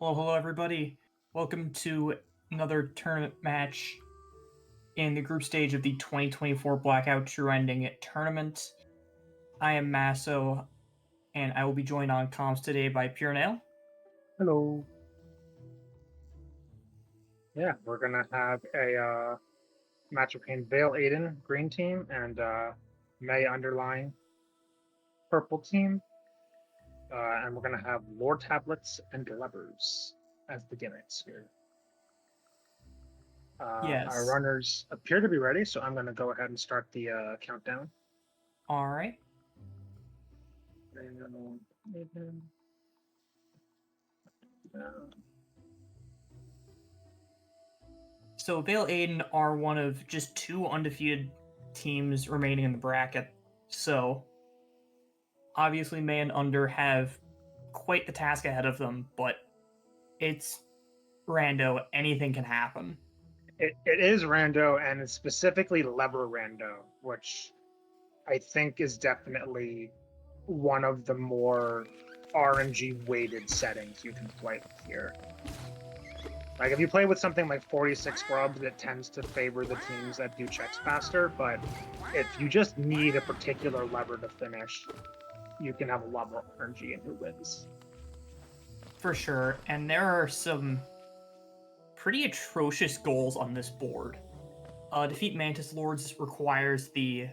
Hello, everybody. Welcome to another tournament match in the group stage of the 2024 Blackout True Ending Tournament. I am Masso, and I will be joined on comms today by Pure Nail. Hello. Yeah, we're gonna have a match between Vale Aiden, green team, and May underlying purple team. And we're gonna have lore tablets and levers as the gimmicks here. Our Yes. runners appear to be ready, so I'm gonna go ahead and start the countdown. All right. So Vale Aiden are one of just two undefeated teams remaining in the bracket. So obviously May and Under have quite the task ahead of them, but it's rando. Anything can happen. It is rando, and it's specifically lever rando, which I think is definitely one of the more RNG weighted settings you can play with here. Like if you play with something like 46 grubs, it tends to favor the teams that do checks faster, but if you just need a particular lever to finish, you can have a lot more RNG in who wins. For sure. And there are some pretty atrocious goals on this board. Defeat Mantis Lords requires the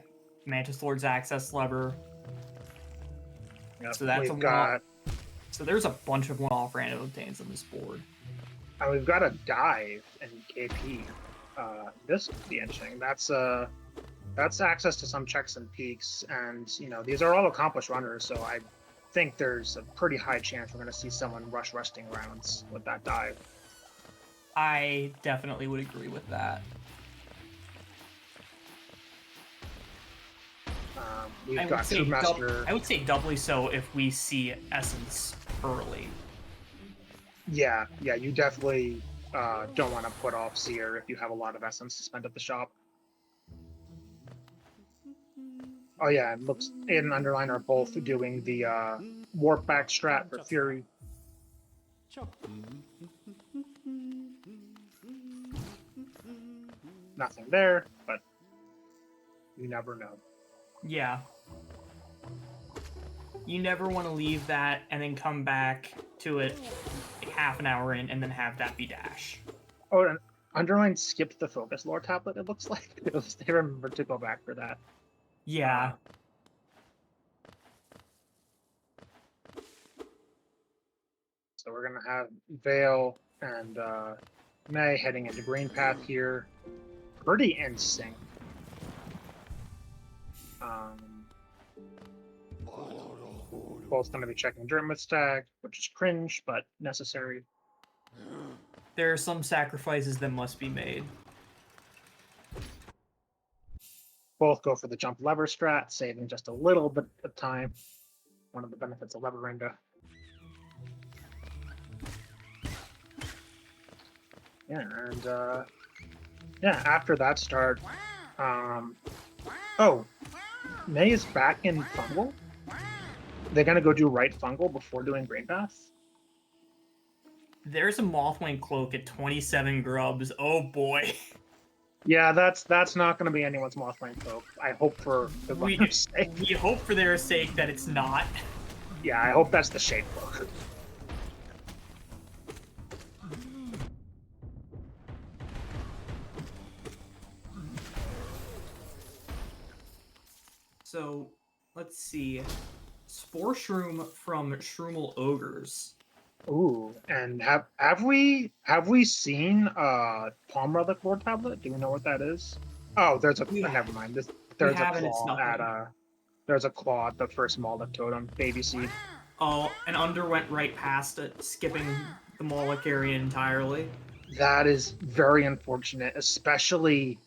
Mantis Lords access lever. Yep. So that's a We've one-off. got So there's a bunch of one-off random obtains on this board. we've got a dive in KP. This could be interesting. That's access to some checks and peaks, and these are all accomplished runners, so I think there's a pretty high chance we're going to see someone rush resting rounds with that dive. I definitely would agree with that. We've got True Master. I would say doubly so if we see Essence early. Yeah, you definitely don't want to put off Seer if you have a lot of Essence to spend at the shop. Oh yeah, it looks Aiden and Underline are both doing the warp back strat for Fury. Nothing there, but you never know. Yeah. You never want to leave that and then come back to it half an hour in and then have that be dash. Oh, and Underline skipped the focus lore tablet, it looks like. They remembered to go back for that. Yeah. So we're going to have Vale and May heading into Green Path here. Pretty in sync. Both going to be checking Dermot stack, which is cringe, but necessary. There are some sacrifices that must be made. Both go for the jump lever strat, saving just a little bit of time. One of the benefits of lever rando. Yeah, and after that start, May is back in Fungal. They're gonna go do right Fungal before doing Green Path. There's a Mothwing Cloak at 27 grubs. Oh boy. Yeah, that's not going to be anyone's Mothwing Cloak. I hope for the runner's sake. We hope for their sake that it's not. Yeah, I hope that's the Shade Cloak. So, let's see. Spore Shroom from Shroomal Ogres. Ooh, and have we seen Palm Relic Lore Tablet? Do we know what that is? Oh, there's a never mind. There's a claw at there's a claw at the first Moloch totem, baby seed. Oh, and Under went right past it, skipping the Moloch area entirely. That is very unfortunate, especially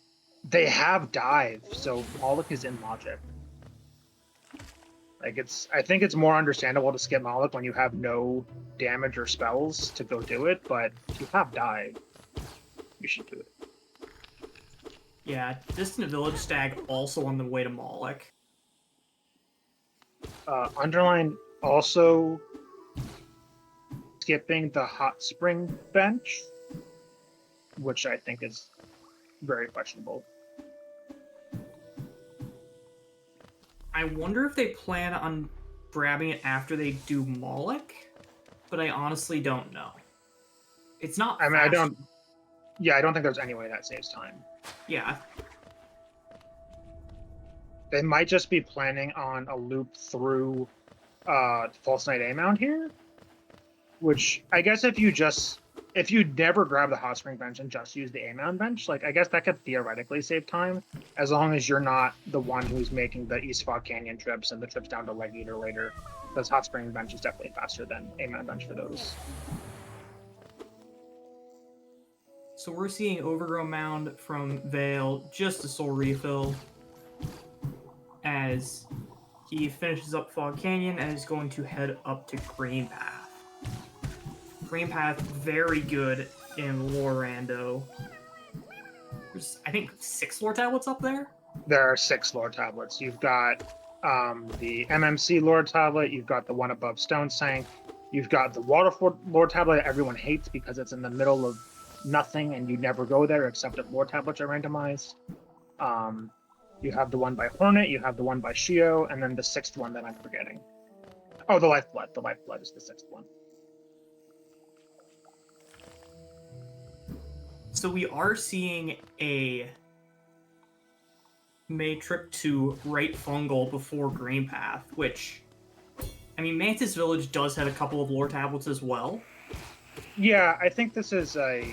they have dive, so Moloch is in logic. Like I think it's more understandable to skip Moloch when you have no damage or spells to go do it, but if you have dive, you should do it. Yeah, Distant Village Stag also on the way to Moloch. Underline also skipping the hot spring bench, which I think is very questionable. I wonder if they plan on grabbing it after they do Moloch, but I honestly don't know. It's not. I mean, fast. I don't. Yeah, I don't think there's any way that saves time. Yeah. They might just be planning on a loop through False Knight A-Mount here, which I guess if you never grab the Hot Spring bench and just use the A-Mount bench, like I guess that could theoretically save time, as long as you're not the one who's making the East Fog Canyon trips and the trips down to Leg Eater later, because Hot Spring bench is definitely faster than A-Mount bench for those. So we're seeing Overgrown Mound from Vale, just a soul refill, as he finishes up Fog Canyon and is going to head up to Green Path. Green Path, very good in Lore Rando. There's, I think, 6 lore tablets up there? There are 6 lore tablets. You've got the MMC lore tablet, you've got the one above Stone Sank, you've got the Waterford lore tablet that everyone hates because it's in the middle of nothing and you never go there except if lore tablets are randomized. You have the one by Hornet, you have the one by Shio, and then the 6th one that I'm forgetting. Oh, the Lifeblood. The Lifeblood is the 6th one. So we are seeing a May trip to Right Fungal before Green Path, which, I mean, Mantis Village does have a couple of lore tablets as well. Yeah, I think this is a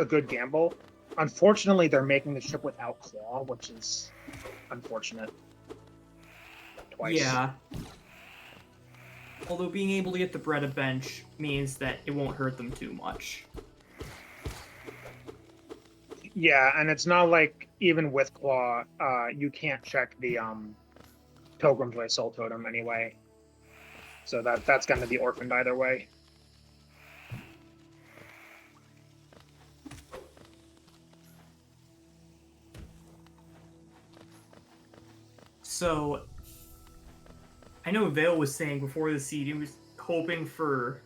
good gamble. Unfortunately, they're making the trip without Claw, which is unfortunate. Twice. Yeah. Although being able to get the Breda bench means that it won't hurt them too much. Yeah, and it's not like even with Claw, you can't check the Pilgrim's Way Soul Totem anyway. So that's going to be orphaned either way. So, I know Vale was saying before the seed he was hoping for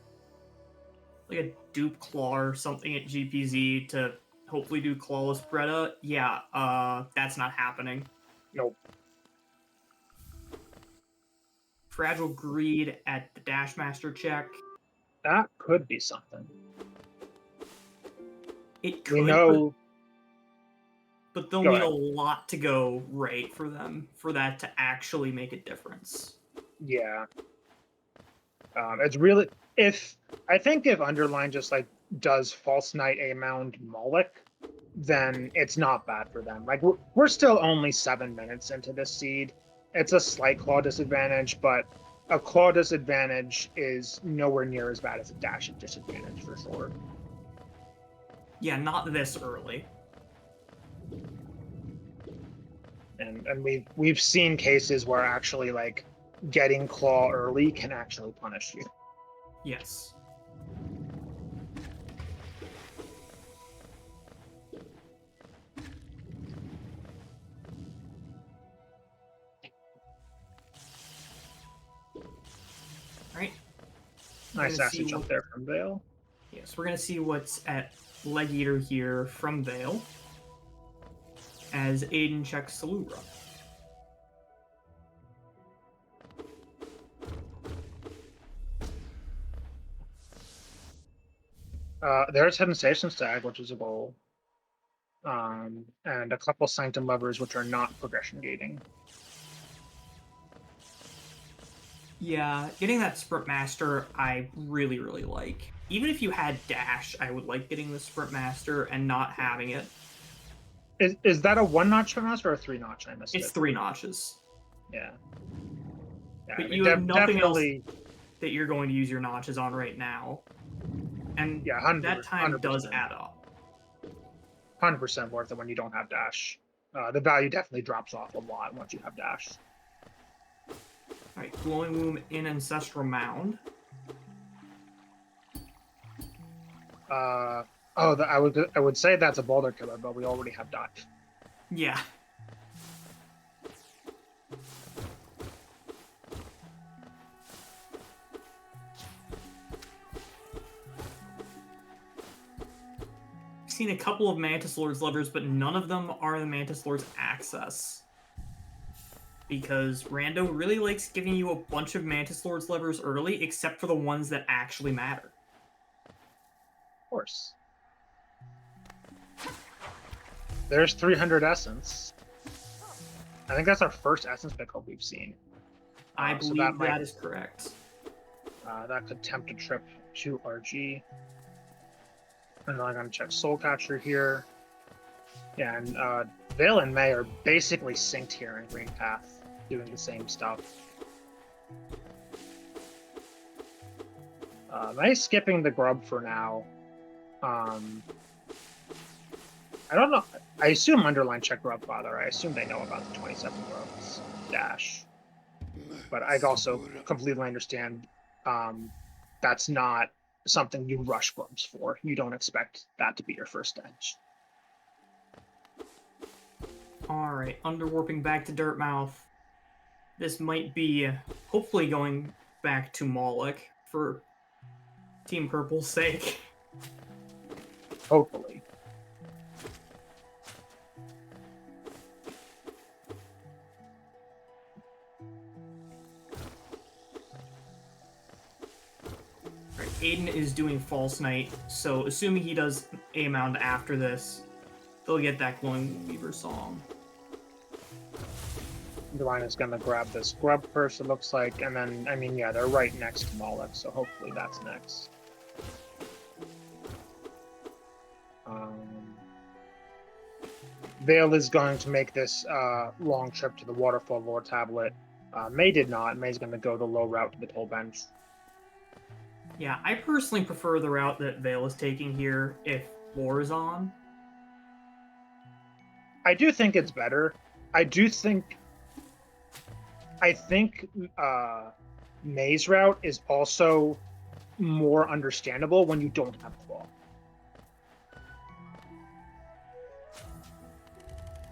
like a dupe Claw or something at GPZ to hopefully do Clawless Breda. Yeah, that's not happening. Nope. Fragile Greed at the Dashmaster check. That could be something. It could, we know, but they'll need a lot to go right for them for that to actually make a difference. Yeah. It's really I think if Underline just like does False Knight A-Mound Moloch, then it's not bad for them. Like we're still only 7 minutes into this seed. It's a slight claw disadvantage, but a claw disadvantage is nowhere near as bad as a dash disadvantage for sure. Yeah, not this early. And we've seen cases where actually like getting claw early can actually punish you. Yes. Alright. Nice acid jump there from Vale. Yes, we're going to see what's at Leg Eater here from Vale as Aiden checks Salubra. There's Hidden Station Stag, which is a goal. And a couple Sanctum Levers, which are not progression gating. Yeah, getting that Sprint Master, I really, really like. Even if you had Dash, I would like getting the Sprint Master and not having it. Is that a 1-notch Sprint Master or a 3-notch? I missed it. It's 3 notches. Yeah. But you have nothing else that you're going to use your notches on right now. And yeah, that time 100%. does add up. 100% worth it when you don't have Dash. The value definitely drops off a lot once you have Dash. Alright, Glowing Womb in Ancestral Mound. I would say that's a Boulder Killer, but we already have Dodge. Yeah. seen a couple of Mantis Lord's levers, but none of them are the Mantis Lord's access. Because Rando really likes giving you a bunch of Mantis Lord's levers early, except for the ones that actually matter. Of course. There's 300 Essence. I think that's our first Essence pickup we've seen. I believe that is correct. That could tempt a trip to RG. And then I'm going to check Soul Catcher here. Yeah, and Veil and May are basically synced here in Green Path, doing the same stuff. May's skipping the grub for now. I don't know. I assume Underline check Grubfather. I assume they know about the 27 grubs dash. But I also completely understand that's not something you rush grubs for. You don't expect that to be your first edge. Alright, underwarping back to Dirtmouth. This might be hopefully going back to Moloch for Team Purple's sake. Hopefully. Right, Aiden is doing False Knight, so assuming he does a mound after this, they'll get that Glowing Weaver song. Divine is going to grab this grub first, it looks like, and then, I mean, yeah, they're right next to Moloch, so hopefully that's next. Vale is going to make this long trip to the Waterfall Lore Tablet. May did not. May's going to go the low route to the Toll Bench. Yeah, I personally prefer the route that Vale is taking here if Lore is on. I do think it's better. I think May's route is also more understandable when you don't have Claw.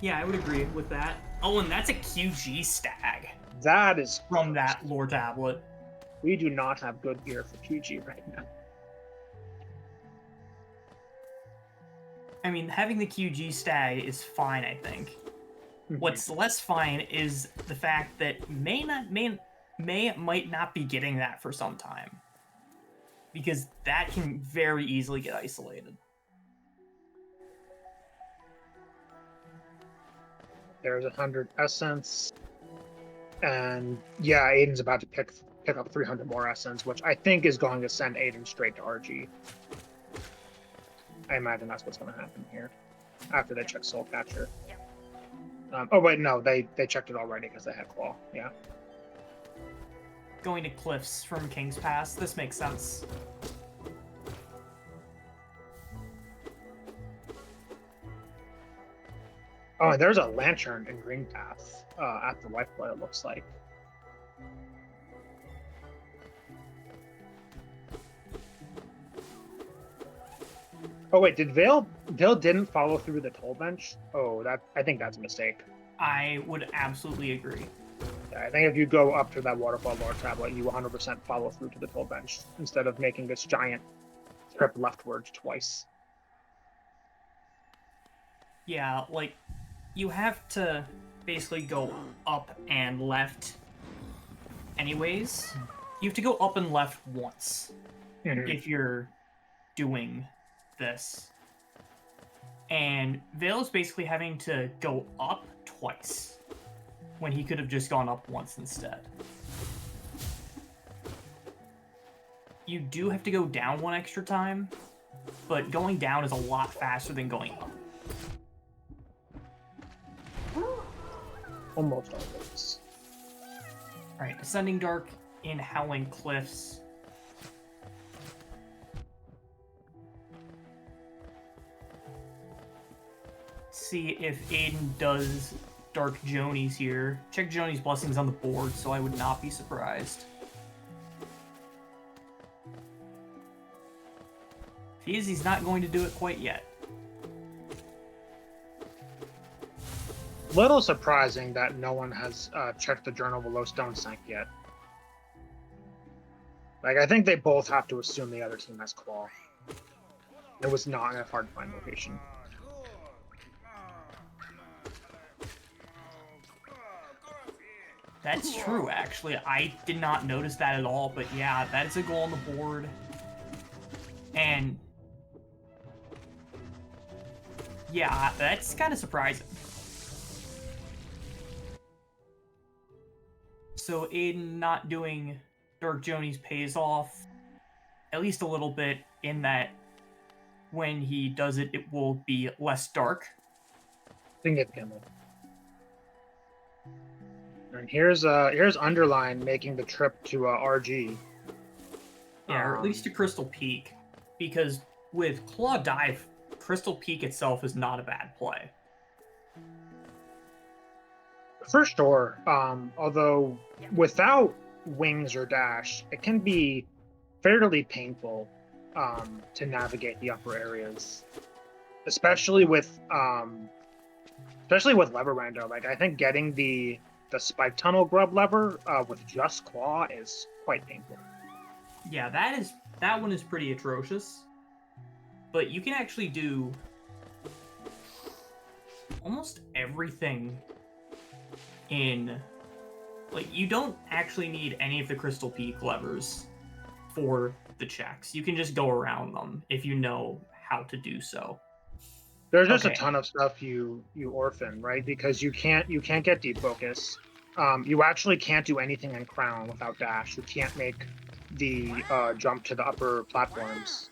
Yeah, I would agree with that. Oh, and that's a QG stag. That is from that Lore Tablet. We do not have good gear for QG right now. I mean, having the QG stag is fine, I think. Mm-hmm. What's less fine is the fact that May might not be getting that for some time. Because that can very easily get isolated. There's 100 Essence. And yeah, Aiden's about to pick up 300 more Essence, which I think is going to send Aiden straight to RG. I imagine that's what's going to happen here after they check Soul Catcher. Oh wait, no, they checked it already because they had Claw. Yeah. Going to Cliffs from King's Pass, this makes sense. Oh, and there's a Lantern in Green Path at the Lifeblood, it looks like. Oh wait, did Vale didn't follow through the Toll Bench? Oh, I think that's a mistake. I would absolutely agree. Yeah, I think if you go up to that Waterfall Lore Tablet, you 100% follow through to the Toll Bench instead of making this giant trip leftwards twice. Yeah, like, you have to basically go up and left anyways. You have to go up and left once if you're doing this. And Vale's basically having to go up twice when he could have just gone up once instead. You do have to go down one extra time, but going down is a lot faster than going up. Almost always. Alright, Ascending Dark in Howling Cliffs. See if Aiden does Dark Jonies here. Check Joni's Blessings on the board, so I would not be surprised. If he is, he's not going to do it quite yet. Little surprising that no one has checked the Journal below Stone Sank yet. Like, I think they both have to assume the other team has Claw. It was not in a hard to find location. That's true, actually. I did not notice that at all, but yeah, that's a goal on the board. And yeah, that's kind of surprising. So Aiden not doing Dark Jonies pays off at least a little bit in that when he does it, it will be less dark. Significantly. And here's Underline making the trip to RG. Yeah, or at least to Crystal Peak, because with Claw Dive, Crystal Peak itself is not a bad play. For sure. Although without wings or dash, it can be fairly painful to navigate the upper areas, especially with lever rando. Like I think getting the spike tunnel grub lever with just claw is quite painful. Yeah, that one is pretty atrocious. But you can actually do almost everything in, like, you don't actually need any of the Crystal Peak levers for the checks. You can just go around them if you know how to do so. There's just a ton of stuff you orphan, right? Because you can't get deep focus. You actually can't do anything in crown without dash. You can't make the jump to the upper platforms.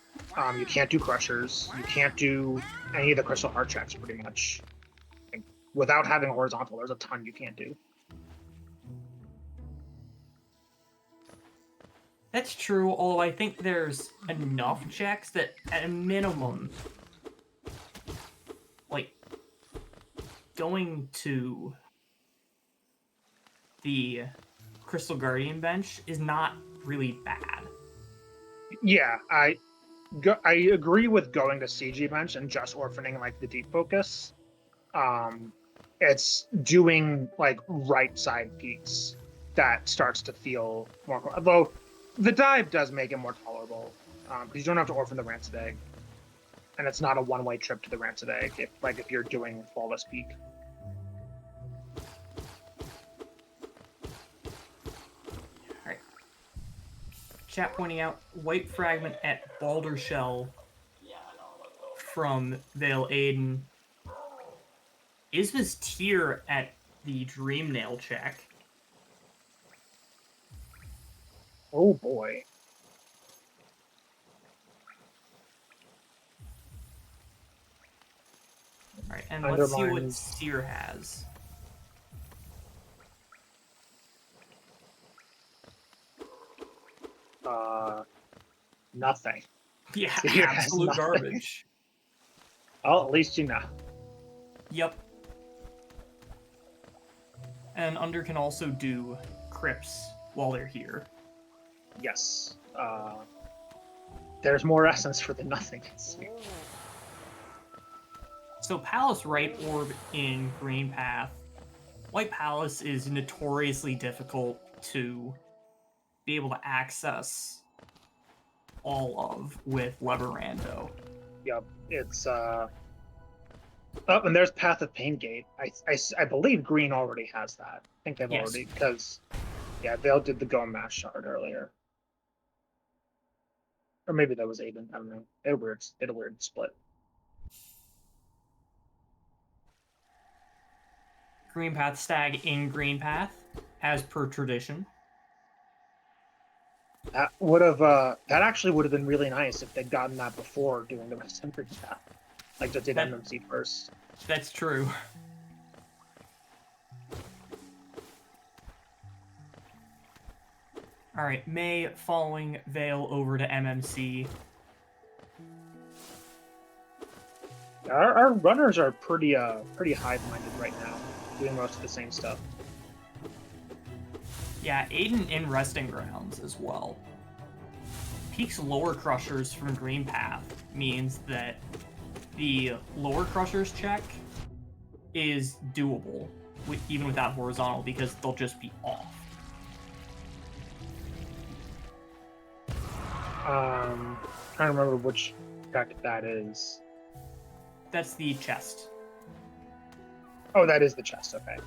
You can't do crushers. You can't do any of the crystal heart checks, pretty much. Like, without having horizontal, there's a ton you can't do. That's true, although I think there's enough checks that at a minimum, like, going to the Crystal Guardian bench is not really bad. Yeah, I agree with going to CG bench and just orphaning like the deep focus. It's doing like right side peaks that starts to feel more. Although the dive does make it more tolerable because you don't have to orphan the rancid egg, and it's not a one-way trip to the rancid egg if you're doing flawless peak. Chat pointing out white fragment at Balder Shell from Vale Aiden. Is his tier at the Dream Nail check? Oh boy. Alright, and let's see what Seer has. Nothing. Yeah, Seer absolute garbage. Oh, at least you know. Yep. And Under can also do crypts while they're here. Yes. There's more essence for the nothing. So Palace Right Orb in Green Path. White Palace is notoriously difficult to be able to access all of with Lever Rando. Yep, it's oh, and there's Path of Pain Gate. I believe Green already has that. I think they've already, because yeah, Vale did the Go Mash shard earlier, or maybe that was Aiden. I don't know. It a weird split. Green Path stag in Green Path, as per tradition. That would have that actually would have been really nice if they'd gotten that before doing the rest of Green Path. Like just did MMC first. That's true. Alright, May following Vale over to MMC. Our runners are pretty hive-minded right now, doing most of the same stuff. Yeah, Aiden in Resting Grounds as well. Peak's lower crushers from Green Path means that the lower crushers check is doable, even without horizontal, because they'll just be off. Trying to remember which check that is. That's the chest. Oh, that is the chest. Okay.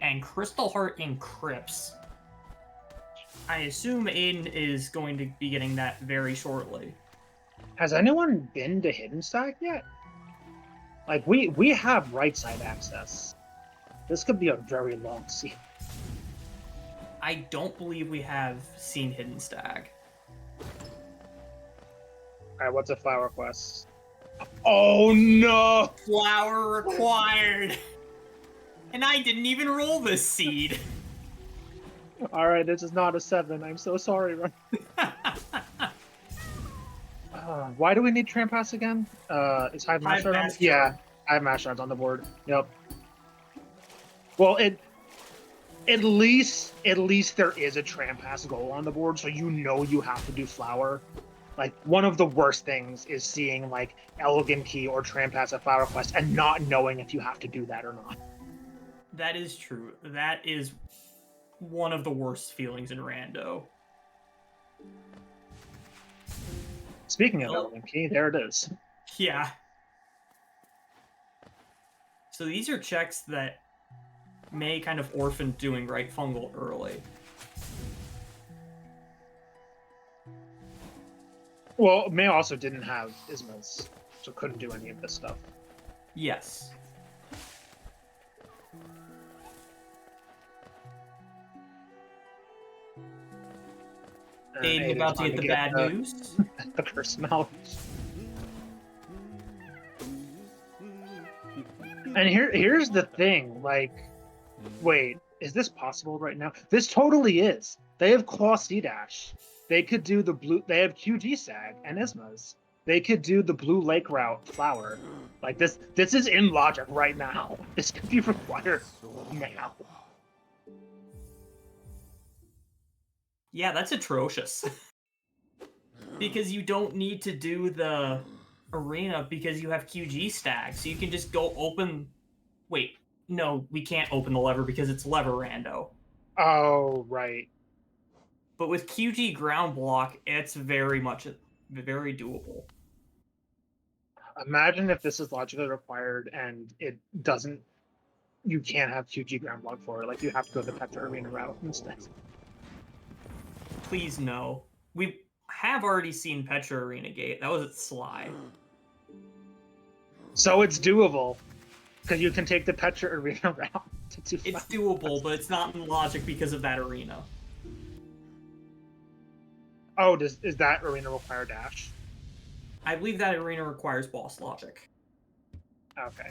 And Crystal Heart encrypts. I assume Aiden is going to be getting that very shortly. Has anyone been to Hidden Stack yet? Like we have right side access. This could be a very long scene. I don't believe we have seen Hidden Stag. Alright, what's a flower quest? Oh no! Flower required! And I didn't even roll this seed. Alright, this is not a 7. I'm so sorry. Why do we need Trampass again? Is Hive Master on? Yeah, Hive Master's on the board. Yep. Well, at least there is a Trampass goal on the board, so you know you have to do Flower. Like, one of the worst things is seeing, like, Elegant Key or Trampass at Flower Quest and not knowing if you have to do that or not. That is true. That is one of the worst feelings in Rando. Speaking of Elegant Key, there it is. Yeah. So these are checks that may kind of orphan doing right fungal early. Well, May also didn't have Ismas, so couldn't do any of this stuff. Yes. Aiden about to get the bad news. The curse knowledge. And here's the thing, like, wait, is this possible right now? This totally is. They have Claw C-Dash. They could do the blue, they have QG Sag and Ismas. They could do the Blue Lake route Flower. Like, this is in logic right now. This could be required now. Yeah, that's atrocious. Because you don't need to do the arena because you have QG Stag, so you can just go open... Wait, no, we can't open the lever because it's lever rando. Oh, right. But with QG ground block, it's very doable. Imagine if this is logically required and it doesn't... You can't have QG ground block for it. Like, you have to go the Petra Arena route instead. Please no. We have already seen Petra Arena Gate. That was at Sly. So it's doable. Because you can take the Petra Arena route to do It's doable, but it's not in logic because of that arena. Oh, is that arena require dash? I believe that arena requires boss logic. Okay.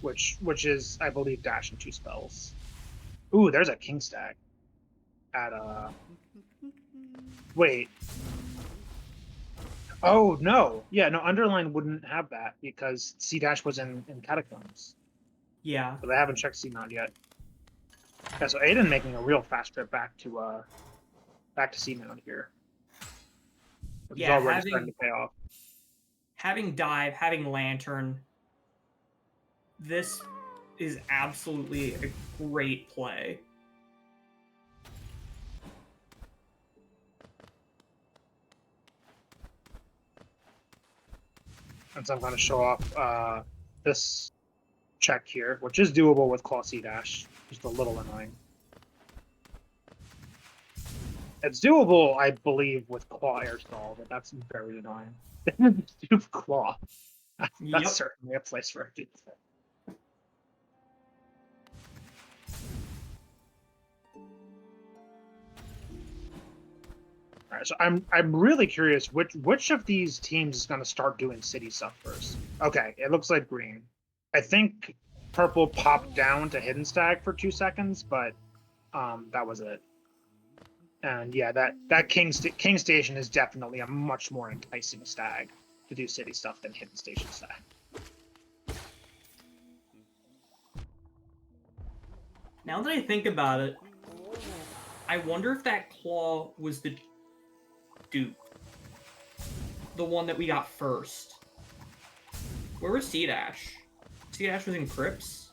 Which is, I believe, dash and 2 spells. Ooh, there's a King Stag. At Wait. Oh, no. Yeah, no, Underline wouldn't have that because C-Dash was in Catacombs. Yeah. But I haven't checked C-Mount yet. Yeah, so Aiden making a real fast trip back to C-Mount here. Which is already starting to pay off. Having Dive, having Lantern, this is absolutely a great play. And so I'm going to show off this check here, which is doable with Claw C-Dash. Just a little annoying. It's doable, I believe, with Claw Air Stall, but that's very annoying. Do Claw. That's certainly a place for it. All right, so I'm really curious which of these teams is going to start doing city stuff first. Okay, it looks like green. I think purple popped down to Hidden Stag for 2 seconds, but that was it. And yeah, that King Station is definitely a much more enticing stag to do city stuff than Hidden Station stag. Now that I think about it, I wonder if that claw was the dupe. The one that we got first. Where was C-Dash? C-Dash was in Crypts?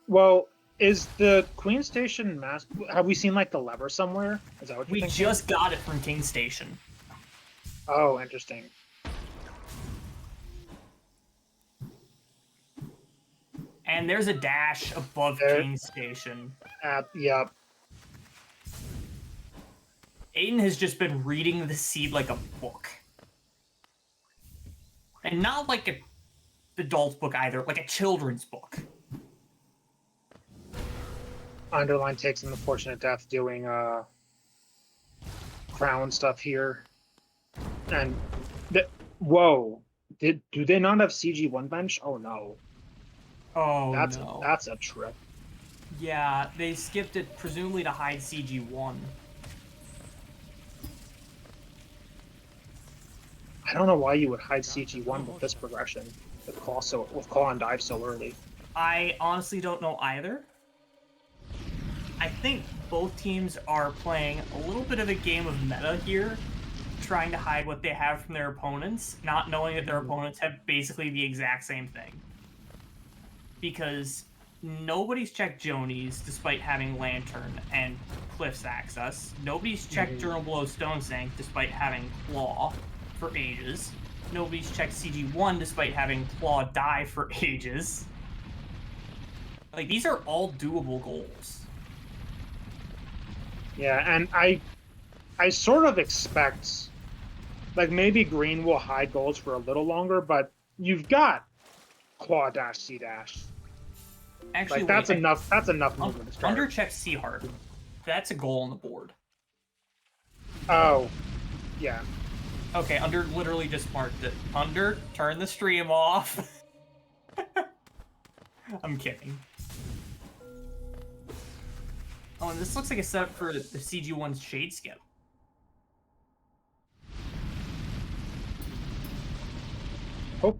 Well, Is the Queen Station mask? Have we seen like the lever somewhere? Is that what you're We thinking? just got it from King Station. Oh, interesting. And there's a dash above There, King Station. yep. Aiden has just been reading the seed like a book. And not like a adult book either, like a children's book. Underline takes an unfortunate death doing crown stuff here. And whoa. Do they not have CG1 bench? Oh no. Oh That's no. that's a trip. Yeah, they skipped it presumably to hide CG1. I don't know why you would hide CG1 with this progression. With call and dive so early. I honestly don't know either. I think both teams are playing a little bit of a game of meta here, trying to hide what they have from their opponents, not knowing that their opponents have basically the exact same thing. Because nobody's checked Jonies despite having Lantern and Cliff's Access. Nobody's checked Journal Below Stone Sank despite having Claw for ages. Nobody's checked CG1 despite having Claw die for ages. Like, these are all doable goals. Yeah, and I sort of expect, like, maybe Green will hide goals for a little longer, but you've got Claw dash C dash. Actually, Like, that's enough. That's enough movement to start. Undercheck Sea Heart. That's a goal on the board. Oh, yeah. Okay, Under literally just marked it. Under, turn the stream off. I'm kidding. Oh, and this looks like a setup for the CG1's Shade Skip. Hope.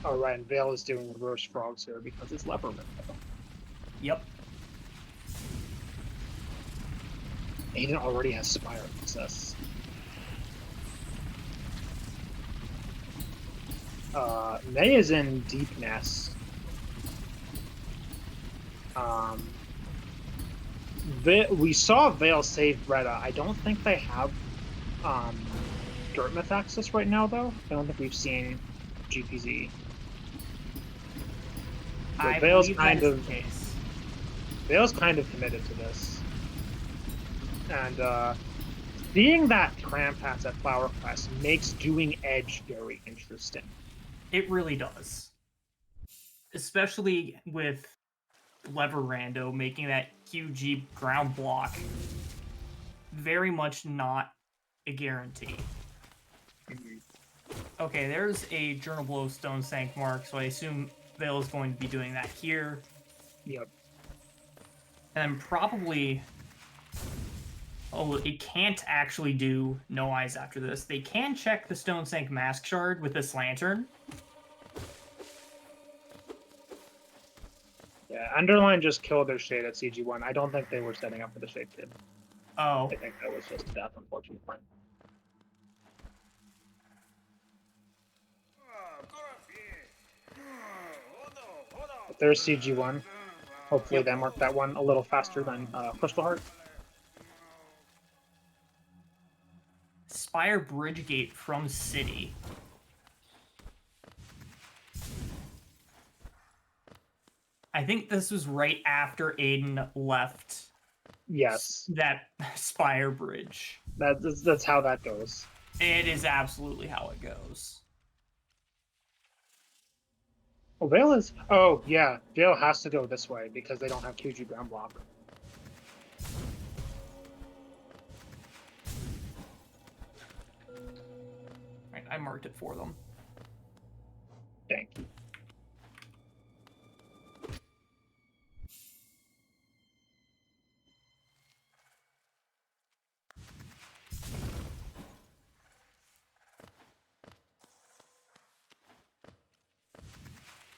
Oh, right, and Vale is doing reverse frogs here because it's Leverman. Yep. Aiden already has Spire Access. May is in Deep Nest. We saw Vale save Retta. I don't think they have Dirtmouth access right now, though. I don't think we've seen GPZ. So I Vale's believe kind that is of the case. Vale's kind of committed to this, and seeing that Tram Pass at Flower Quest makes doing Edge very interesting. It really does. Especially with Lever Rando making that QG ground block very much not a guarantee. Okay, there's a Journal Below Stone Sank mark, so I assume Vale is going to be doing that here. Yep. And probably... Oh, it can't actually do No Eyes after this. They can check the Stone Sank Mask Shard with this Lantern. Yeah, Underline just killed their Shade at CG1. I don't think they were setting up for the Shade Kid. Oh. I think that was just a death, unfortunately. But there's CG1. Hopefully they mark that one a little faster than Crystal Heart. Spire Bridge Gate from City. I think this was right after Aiden left. Yes. That Spire Bridge. That's how that goes. It is absolutely how it goes. Oh, Vale is... Oh, yeah. Vale has to go this way because they don't have QG ground block. Right, I marked it for them. Thank you.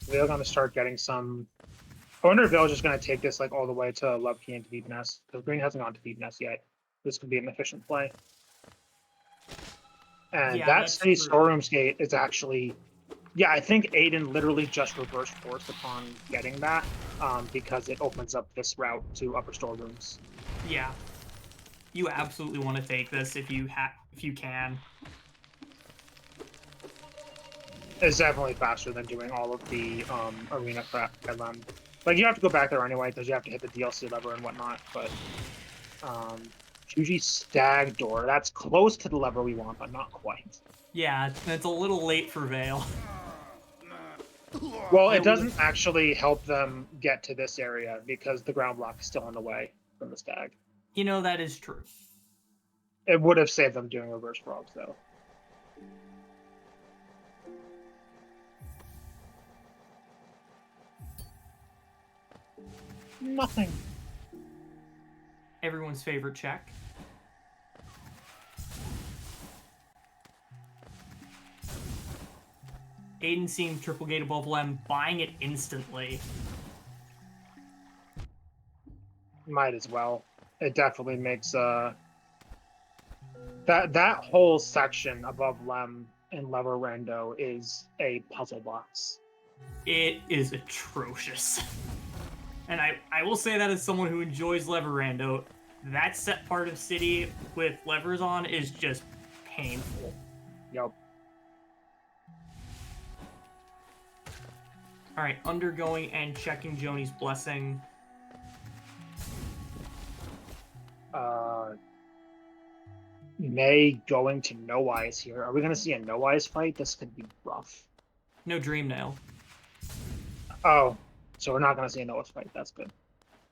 Vale gonna start getting some... I wonder if Vale's just gonna take this like all the way to Love Key into Deep Nest, because Green hasn't gone to Deep Nest yet. This could be an efficient play. And Yeah, that that's City true. Storerooms Gate is actually Yeah, I think Aiden literally just reverse forced upon getting that, because it opens up this route to upper storerooms. Yeah, you absolutely want to take this if you can. It's definitely faster than doing all of the arena crap by Lem. Like you have to go back there anyway because you have to hit the DLC lever and whatnot. But Fuji Stag Door, that's close to the lever we want, but not quite. Yeah, it's a little late for Vale. Well, it It would doesn't actually help them get to this area because the ground block is still in the way from the Stag. that is true. It would have saved them doing reverse frogs though. Nothing. Everyone's favorite check. Aiden seeing triple gate above Lem, buying it instantly. Might as well. It definitely makes that whole section above Lem and Lever Rando is a puzzle box. It is atrocious. And I will say that as someone who enjoys Leverando, that set part of City with levers on is just painful. Yep. All right, undergoing and checking Joni's blessing. May going to No Eyes here. Are we going to see a No Eyes fight? This could be rough. No Dream Nail. Oh, so we're not going to see a No Eyes fight. That's good.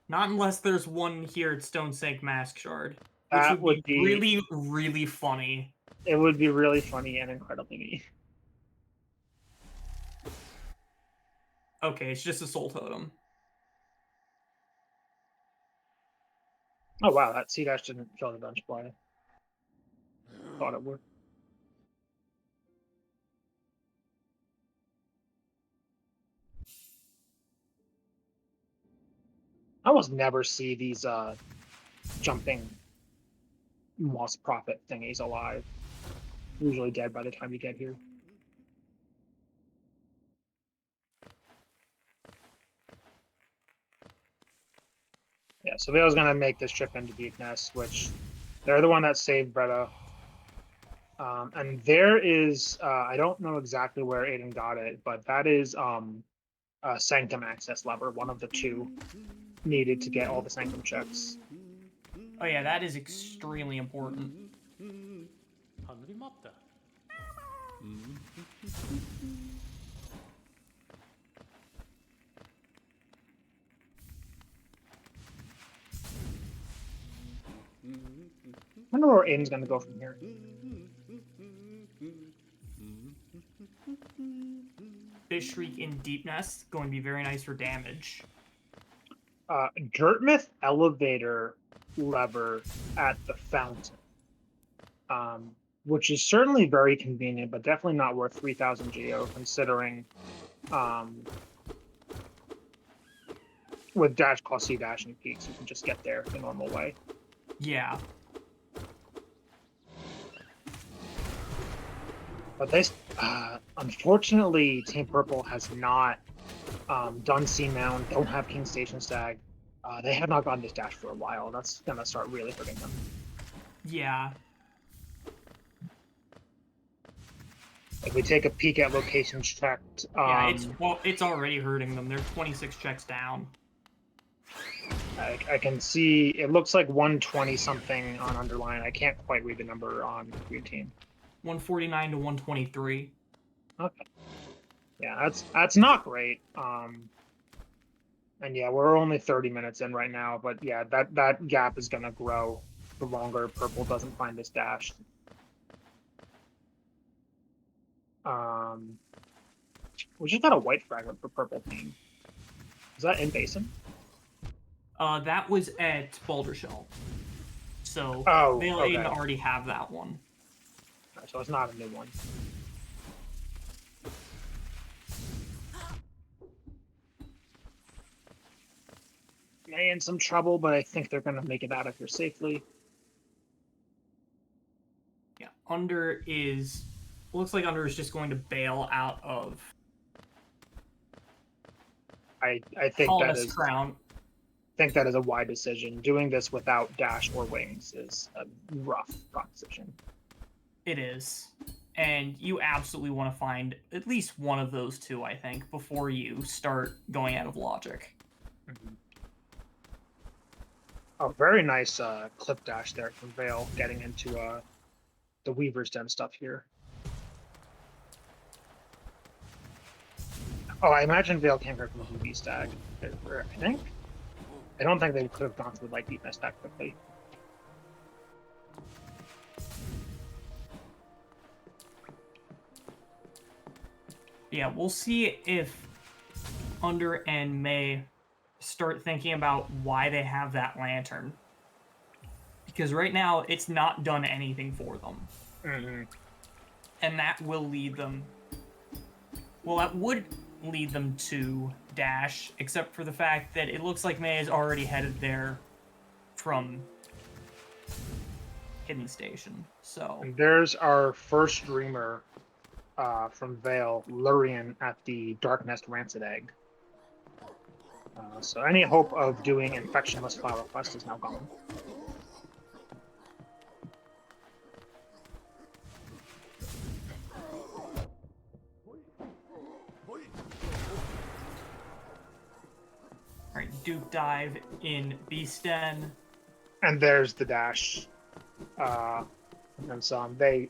Not unless there's one here at Stone Sank Mask Shard, which That would be really, really funny. It would be really funny and incredibly neat. Okay, it's just a Soul Totem. Oh wow, that C dash didn't kill the bench play. Thought it would. I almost never see these jumping Moss Prophet thingies alive. Usually dead by the time you get here. Yeah, so Vale's gonna make this trip into Deepness, which they're the one that saved Bretta. And there is I don't know exactly where Aiden got it, but that is a Sanctum access lever, one of the two needed to get all the Sanctum checks. Oh yeah, that is extremely important. I wonder where Aiden's gonna go from here. Fish Shriek in Deep Nest, going to be very nice for damage. Dirtmouth elevator lever at the fountain, which is certainly very convenient, but definitely not worth 3,000 geo considering with dash cost C dash and peaks, you can just get there the normal way. Yeah. But they, unfortunately, Team Purple has not done C-Mount, don't have King Station Stag. They have not gotten this dash for a while. That's going to start really hurting them. Yeah. If we take a peek at locations checked... yeah, it's already hurting them. They're 26 checks down. I can see, it looks like 120-something on Underline. I can't quite read the number on Green Team. 149 to 123. Okay. Yeah, that's not great. And yeah, we're only 30 minutes in right now, but yeah, that gap is gonna grow the longer Purple doesn't find this dash. We just got a white fragment for Purple team. Is that in Basin? That was at Boulder Shell. So Vale okay. Aiden already have that one. Right, so it's not a new one. May in some trouble, but I think they're gonna make it out of here safely. Yeah, Under is looks like Under is just going to bail out of I think that Columnist is Crown. think that is a wide decision. Doing this without dash or wings is a rough proposition. It is. And you absolutely want to find at least one of those two, I think, before you start going out of logic. Mm-hmm. Oh, very nice clip dash there from Vale, getting into the Weaver's Den stuff here. Oh, I imagine Vale came here from UV Stag. I think. I don't think they could have gone through Light Deepness that quickly. Yeah, we'll see if Under and May start thinking about why they have that lantern. Because right now, it's not done anything for them. Mm-hmm. And that will lead them... Well, that would lead them to Dash, except for the fact that it looks like May is already headed there from Hidden Station. So And there's our first Dreamer from Vale, Lurian at the Dark Nest Rancid Egg. So any hope of doing Infectionless Flower Quest is now gone. Alright, Duke Dive in Beast Den. And there's the dash. And so they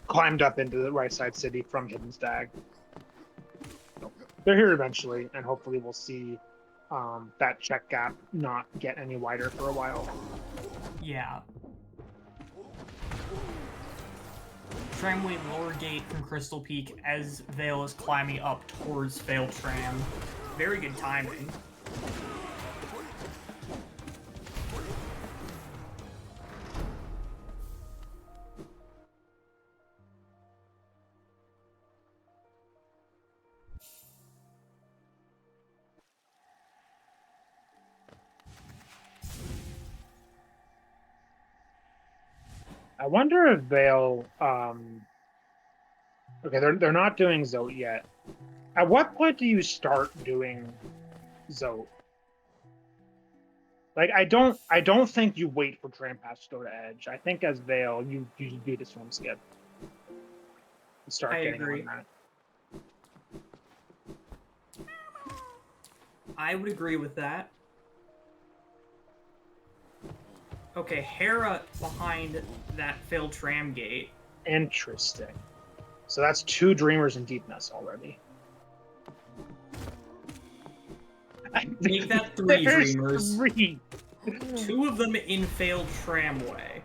climbed up into the right side city from Hidden Stag. So they're here eventually, and hopefully we'll see that check gap not get any wider for a while. Yeah. Tramway lower gate from Crystal Peak as Vale is climbing up towards Failed Tram. Very good timing. I wonder if Vale. Okay, they're not doing Zote yet. At what point do you start doing Zote? Like I don't think you wait for Tram Pass to go to Edge. I think as Vale, you do the swim skip and start I getting agree. on that. I would agree with that. Okay, Hera behind that Failed Tram gate. Interesting. So that's 2 Dreamers in Deepness already. Make that 3 There's Dreamers. 3. 2 of them in Failed Tramway.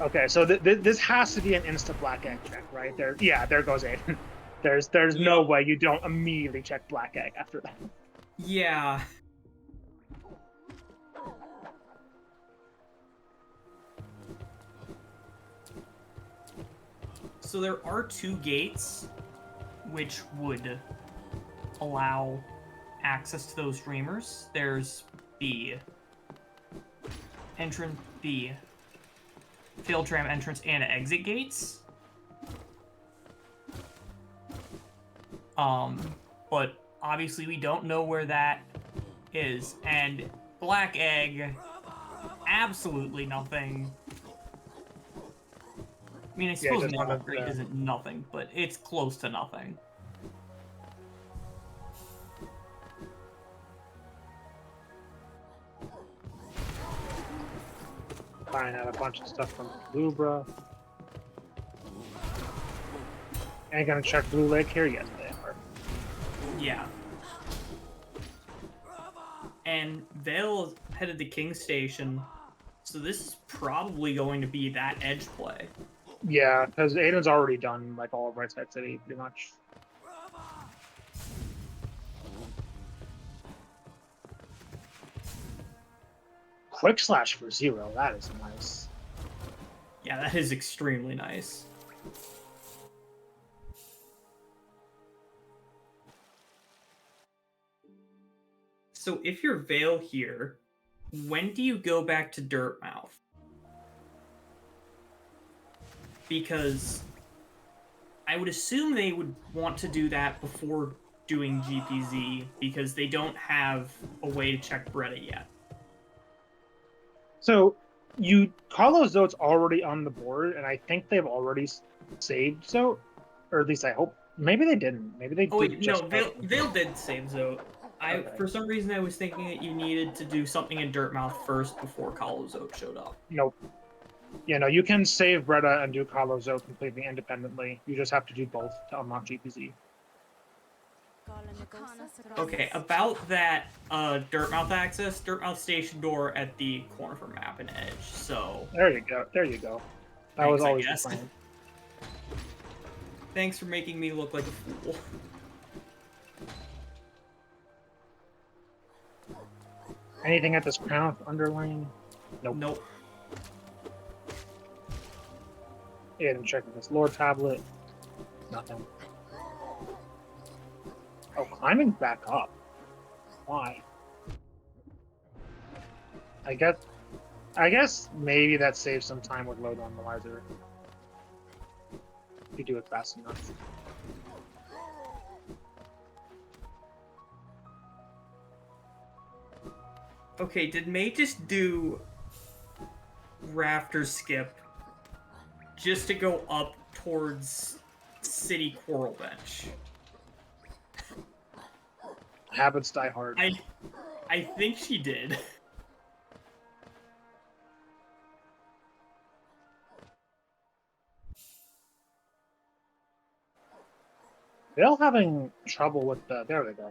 Okay, so this has to be an insta Black Egg check, right? There goes Aiden. There's no way you don't immediately check Black Egg after that. Yeah. So there are 2 gates which would allow access to those Dreamers. There's the entrance, the Failed Tram entrance and exit gates. But obviously we don't know where that is, and Black Egg, absolutely nothing. I mean, I suppose just no one of upgrade the- isn't nothing, but it's close to nothing. Find out a bunch of stuff from Lubra. Ain't gonna check Blue Lake here? Yes, they are. Yeah. And Vale is headed to King Station, so this is probably going to be that edge play. Yeah, because Aiden's already done like all of Right Side City, pretty much. Quick slash for 0, that is nice. Yeah, that is extremely nice. So if you're Vale here, when do you go back to Dirtmouth? Because I would assume they would want to do that before doing GPZ because they don't have a way to check Bretta yet. So Carlos Zote's already on the board, and I think they've already saved Zote, or at least I hope. Maybe they didn't. Maybe they Oh did wait, just. no, Vale did save Zote. Okay. For some reason I was thinking that you needed to do something in Dirtmouth first before Carlos Zote showed up. Nope. Yeah, no, you can save Bretta and do Carlos Zote completely independently. You just have to do both to unlock GPZ. Okay, about that Dirtmouth access, Dirtmouth station door at the corner for map and edge. So there you go. There you go. That thanks, was always I guess. the plan. Thanks for making me look like a fool. Anything at this crown underlane? Nope. Nope. Yeah, and checking this lore tablet. Nothing. Oh, climbing back up. Why? I guess maybe that saves some time with load normalizer. If you do it fast enough. Okay, did May just do rafter skip just to go up towards City Coral Bench? Habits die hard. I think she did. They're having trouble with the. There we go.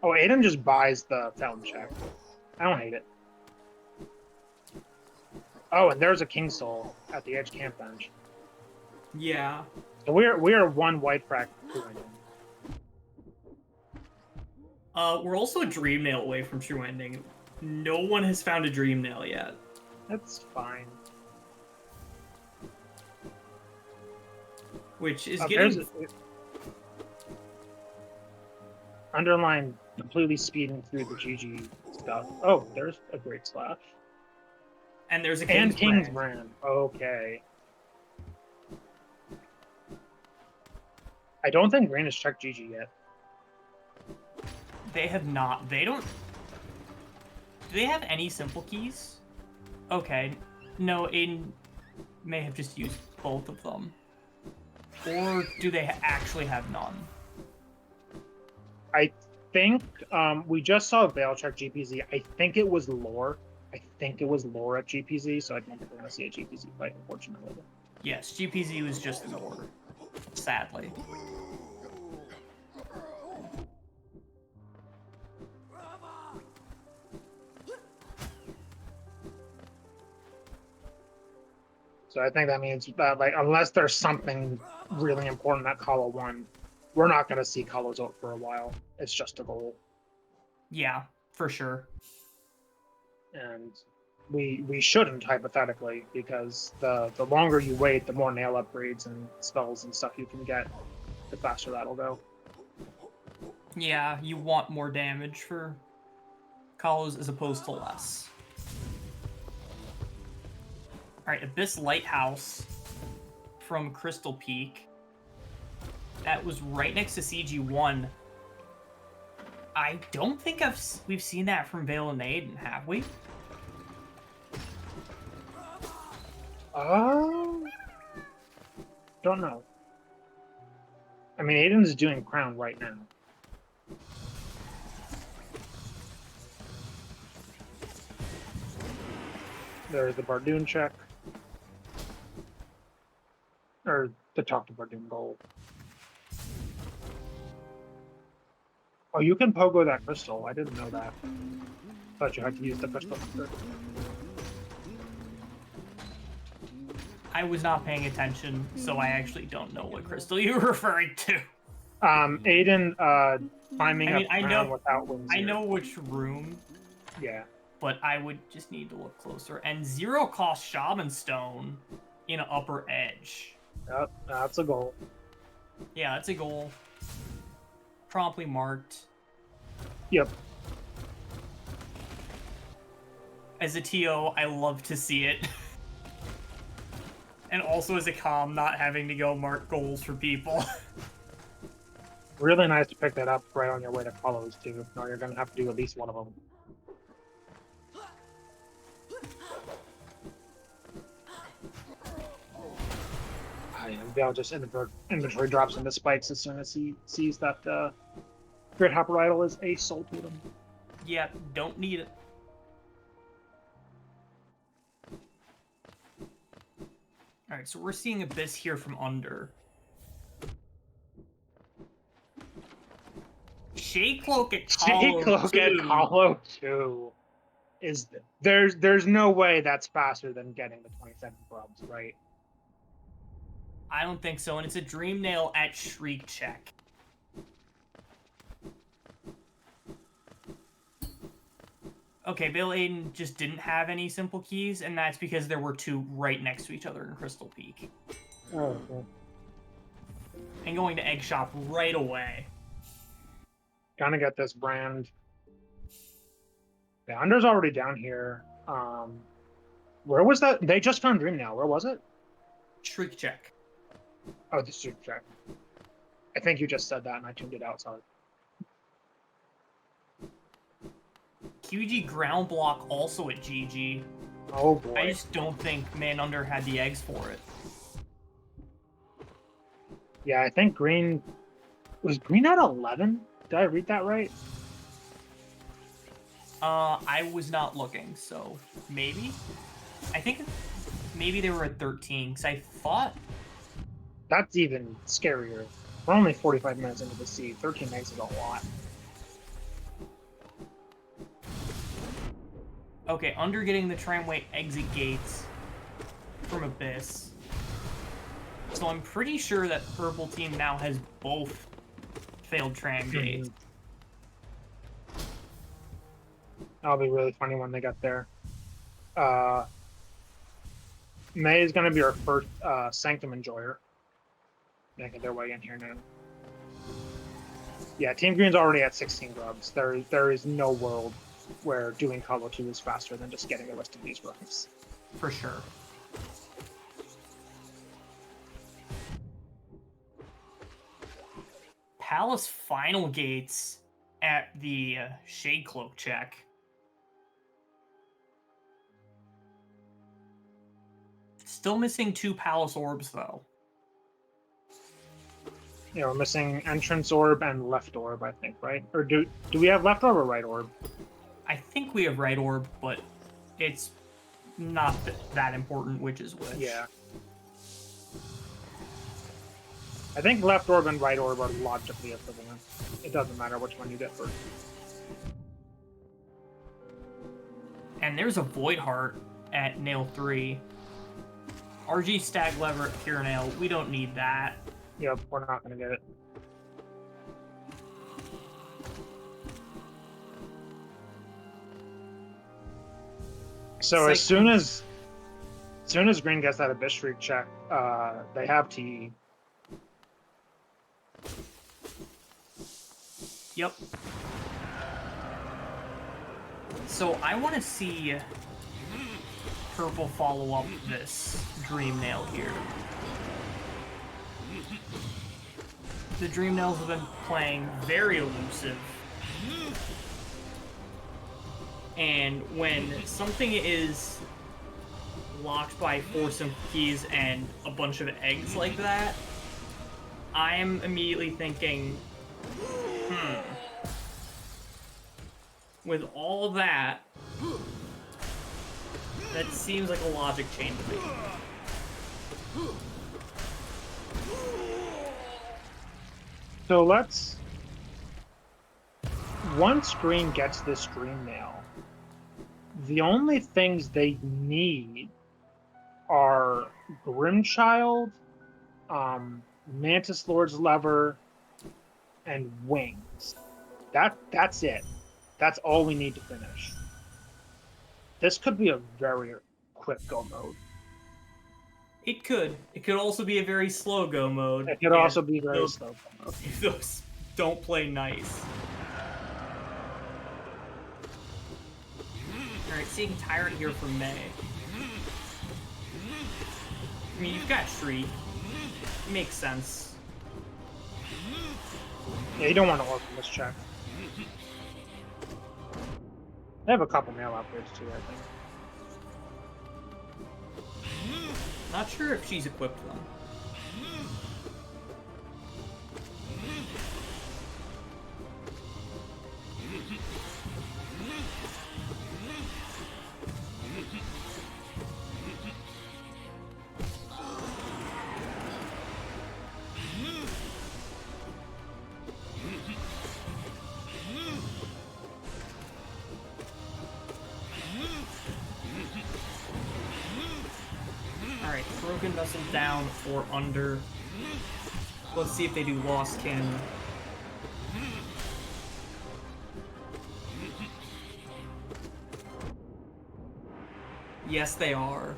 Oh, Aiden just buys the fountain check. I don't hate it. Oh, and there's a King Soul at the edge camp bench. Yeah. So we're one white frac. We're also a dream nail away from true ending. No one has found a dream nail yet. That's fine. Which is getting... Underline completely speeding through the GG stuff. Oh, there's a great slash. And there's a King's Brand. Okay. I don't think Green has checked GG yet. They have not. They don't... Do they have any simple keys? Okay. No, Aiden may have just used both of them. Or do they actually have none? I think we just saw Vale check GPZ. I think it was lore. I think it was lore at GPZ, so I don't think we're going to see a GPZ fight, unfortunately. Yes, GPZ was just lore. Sadly. So I think that means that, like, unless there's something really important that Kala won, we're not going to see Kala's out for a while. It's just a goal. Yeah, for sure. And we shouldn't, hypothetically, because the longer you wait, the more nail upgrades and spells and stuff you can get, the faster that'll go. Yeah, you want more damage for Kalos as opposed to less. Alright, Abyss Lighthouse from Crystal Peak. That was right next to CG1. I don't think we've seen that from Vale and Aiden, have we? Don't know. I mean, Aiden's doing Crown right now. There's the Bardoon check. Or the talk to Bardoon goal. Oh, you can pogo that crystal. I didn't know that. Thought you had to use the crystal hunter. I was not paying attention, so I actually don't know what crystal you were referring to. Aiden, climbing up Crown without wings. I know which room. Yeah. But I would just need to look closer. And 0 cost Shaman Stone in an upper edge. Yep, that's a goal. Yeah, that's a goal. Promptly marked. Yep. As a TO, I love to see it. And also as a calm, not having to go mark goals for people. Really nice to pick that up right on your way to follows too. No, you're gonna have to do at least one of them. And Vale just inventory drops into spikes as soon as he sees that Great Hopper Idol is a soul totem. Yeah, don't need it. Alright, so we're seeing Abyss here from under. Shade Cloak at Shade Cloak at Hollow 2 is there's no way that's faster than getting the 27 grubs, right? I don't think so, and it's a Dream Nail at Shriek check. Okay, Veil Aiden just didn't have any simple keys, and that's because there were two right next to each other in Crystal Peak. Oh, okay. And going to Egg Shop right away. Gonna get this brand. The under's already down here. Where was that? They just found Dream Nail. Where was it? Shriek check. Oh, the Shriek check. I think you just said that and I tuned it out, sorry. QG ground block also at GG. Oh boy. I just don't think Man Under had the eggs for it. Yeah, I think green... Was green at 11? Did I read that right? I was not looking, so maybe? I think maybe they were at 13, because I thought... That's even scarier. We're only 45 minutes into the seed. 13 eggs is a lot. Okay, under getting the tramway exit gates from Abyss. So I'm pretty sure that purple team now has both failed tram gates. That'll be really funny when they get there. May is going to be our first Sanctum Enjoyer. Making their way in here now. Yeah, Team Green's already at 16 grubs. There is no world where doing Hollow 2 is faster than just getting the rest of these grubs. For sure. Palace final gates at the Shade Cloak check. Still missing 2 Palace orbs, though. Yeah, we're missing entrance orb and left orb, I think, right? Or do we have left orb or right orb? I think we have right orb, but it's not that important which is which. Yeah. I think left orb and right orb are logically equivalent. It doesn't matter which one you get first. And there's a Void Heart at Nail 3. RG Stag Lever at Pure Nail. We don't need that. Yep, we're not going to get it. So as soon as Green gets that Abyss Shriek check, they have TE. Yep. So I want to see purple follow up this Dream Nail here. The Dream Nails have been playing very elusive. And when something is locked by 4 simple keys and a bunch of eggs like that, I'm immediately thinking, with all of that, that seems like a logic chain to me. So once Green gets this Dream Nail, the only things they need are Grimchild, Mantis Lord's Lever, and Wings. That's it. That's all we need to finish. This could be a very quick go mode. It could. It could also be a very slow go mode. It could also be very slow go mode. If those don't play nice. Alright, seeing Tyrant here for May. I mean, you've got Shriek. Makes sense. Yeah, you don't want to orphan this check. They have a couple mail upgrades too, I think. Not sure if she's equipped them. Alright, Broken Vessel down or under. Let's see if they do Lost Kin. Yes, they are.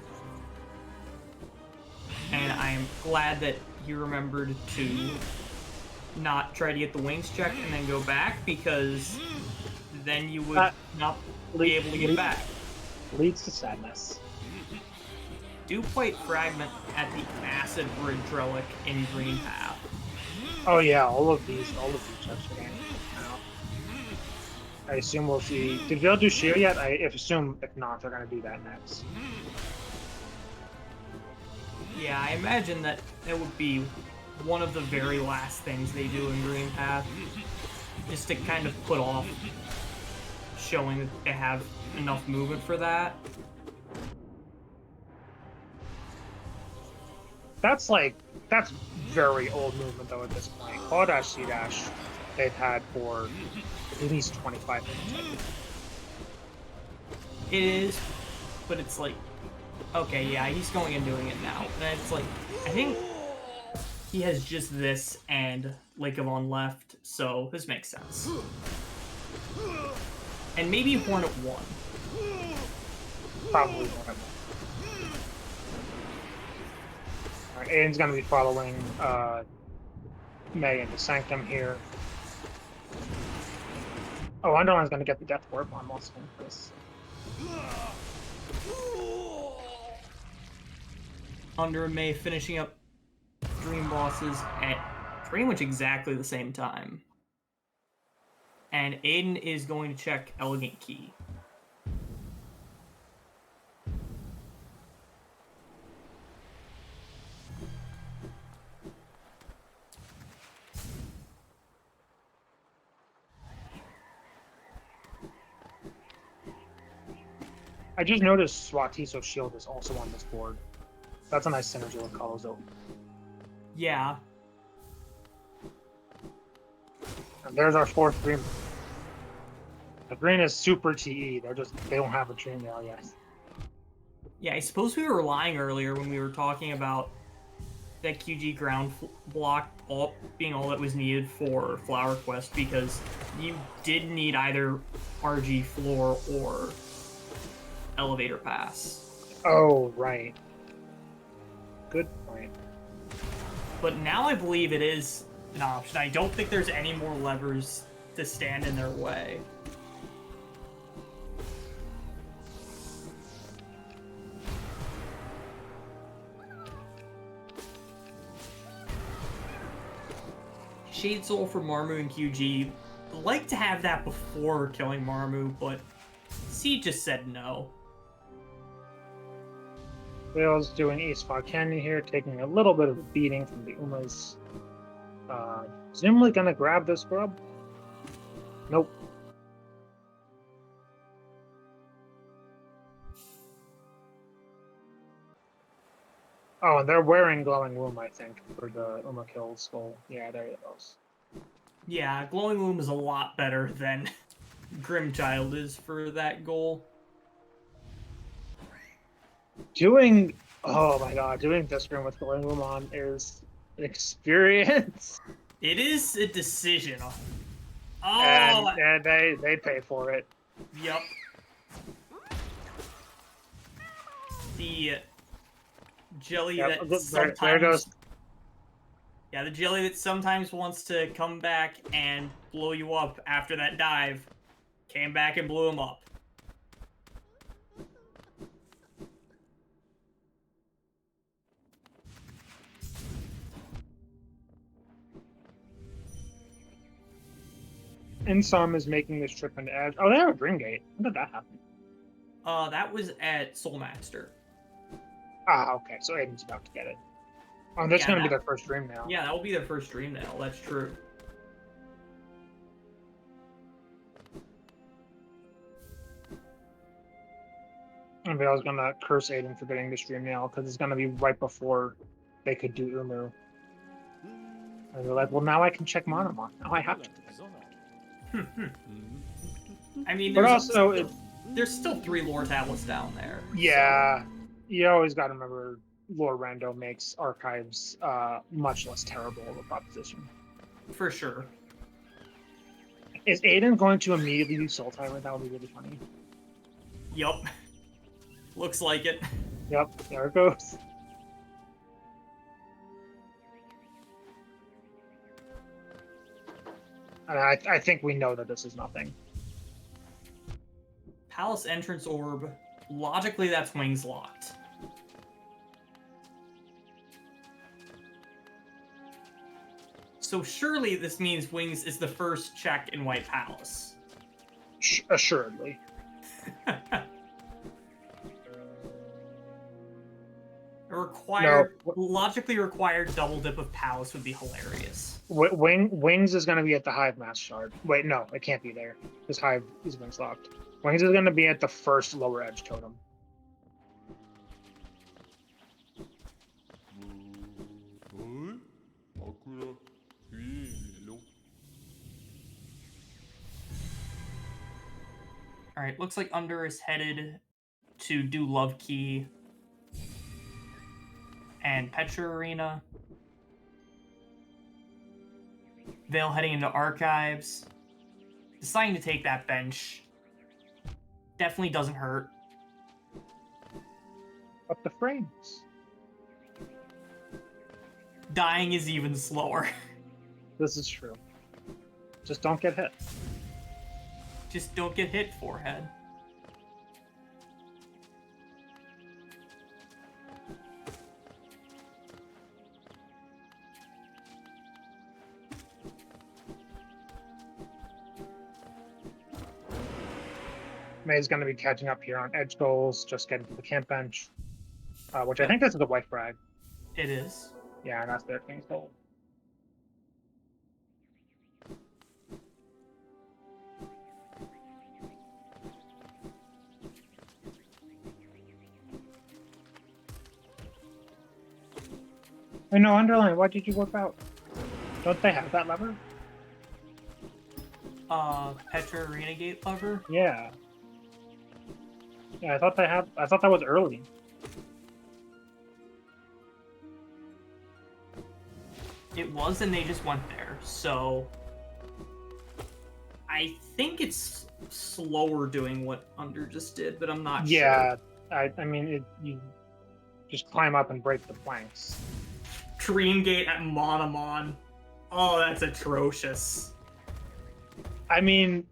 And I am glad that he remembered to not try to get the wings checked and then go back, because then you would not be able to get back. Leads to sadness. Do White Fragment at the Acid Bridge Relic in Green Path. Oh yeah, all of these checks are getting now. I assume we'll see. Did Veil do Shear yet? I assume if not, they're gonna do that next. Yeah, I imagine that it would be one of the very last things they do in Green Path, just to kind of put off showing that they have enough movement for that. That's very old movement though at this point. Claw dash, C dash, they've had for at least 25 minutes. I think. It is, but it's like, okay, yeah, he's going and doing it now. And it's like, I think he has just this and Lake of On left, so this makes sense. And maybe Hornet 1. Probably one of them. Alright, Aiden's gonna be following May into Sanctum here. Oh, Underline's gonna get the Death Warp on Lost This. Under and May finishing up Dream Bosses at pretty much exactly the same time. And Aiden is going to check Elegant Key. I just noticed Swatiso's shield is also on this board. That's a nice synergy with Kalozo. Yeah. And there's our fourth green. The green is super TE. They don't have a dream nail yet. Yeah, I suppose we were lying earlier when we were talking about that QG ground block being all that was needed for Flower Quest, because you did need either RG floor or elevator pass. Oh, right. Good point. But now I believe it is an option. I don't think there's any more levers to stand in their way. Shade Soul for Marmu and QG. Like to have that before killing Marmu, but C just said no. Whale's doing Ace Fog Canyon here, taking a little bit of a beating from the Umas. Presumably gonna grab this grub? Nope. Oh, and they're wearing Glowing Womb, I think, for the Uma kill skull. Yeah, there it goes. Yeah, Glowing Womb is a lot better than Grimchild is for that goal. Oh my god, doing this room with Glowing Womb on is an experience. It is a decision. Oh! And they pay for it. Yep. The jelly that sometimes... There goes. Yeah, the jelly that sometimes wants to come back and blow you up after that dive came back and blew him up. Insum is making this trip into Edge. Oh, they have a Dream Gate. When did that happen? That was at Soulmaster. Ah, okay. So Aiden's about to get it. Oh, that's Yeah, going to be their first dream now. Yeah, that will be their first dream now. That's true. And Vale's going to curse Aiden for getting this dream now because it's going to be right before they could do Umu. And they're like, well, now I can check Monomon. Now I have to. I mean, But also, there's still 3 lore tablets down there. Yeah. So. You always got to remember Lore Rando makes archives much less terrible of a proposition. For sure. Is Aiden going to immediately do Soul Tyrant? That would be really funny. Yup. Looks like it. Yep, there it goes. And I think we know that this is nothing. Palace entrance orb. Logically, that's wings locked. So surely this means Wings is the first check in White Palace. Assuredly. Logically required double dip of Palace would be hilarious. Wings is going to be at the Hive Mass Shard. Wait, no, it can't be there. This Hive is Wings locked. Wings is going to be at the first lower edge totem. Alright, looks like Under is headed to do Love Key and Petra Arena. Vale heading into Archives. Deciding to take that bench. Definitely doesn't hurt. Up the frames. Dying is even slower. This is true. Just don't get hit. Just don't get hit, forehead. May's going to be catching up here on edge goals, just getting to the camp bench, which I think this is a white frag. It is. Yeah, and that's their king's goal. I know, Underline, why did you whip out? Don't they have that lever? Petra Arena Gate lever? Yeah. Yeah, I thought that was early. It was, and they just went there, so... I think it's slower doing what Under just did, but I'm not sure. Yeah, I mean, you just climb up and break the planks. Dream Gate at Monomon. Oh, that's atrocious. I mean,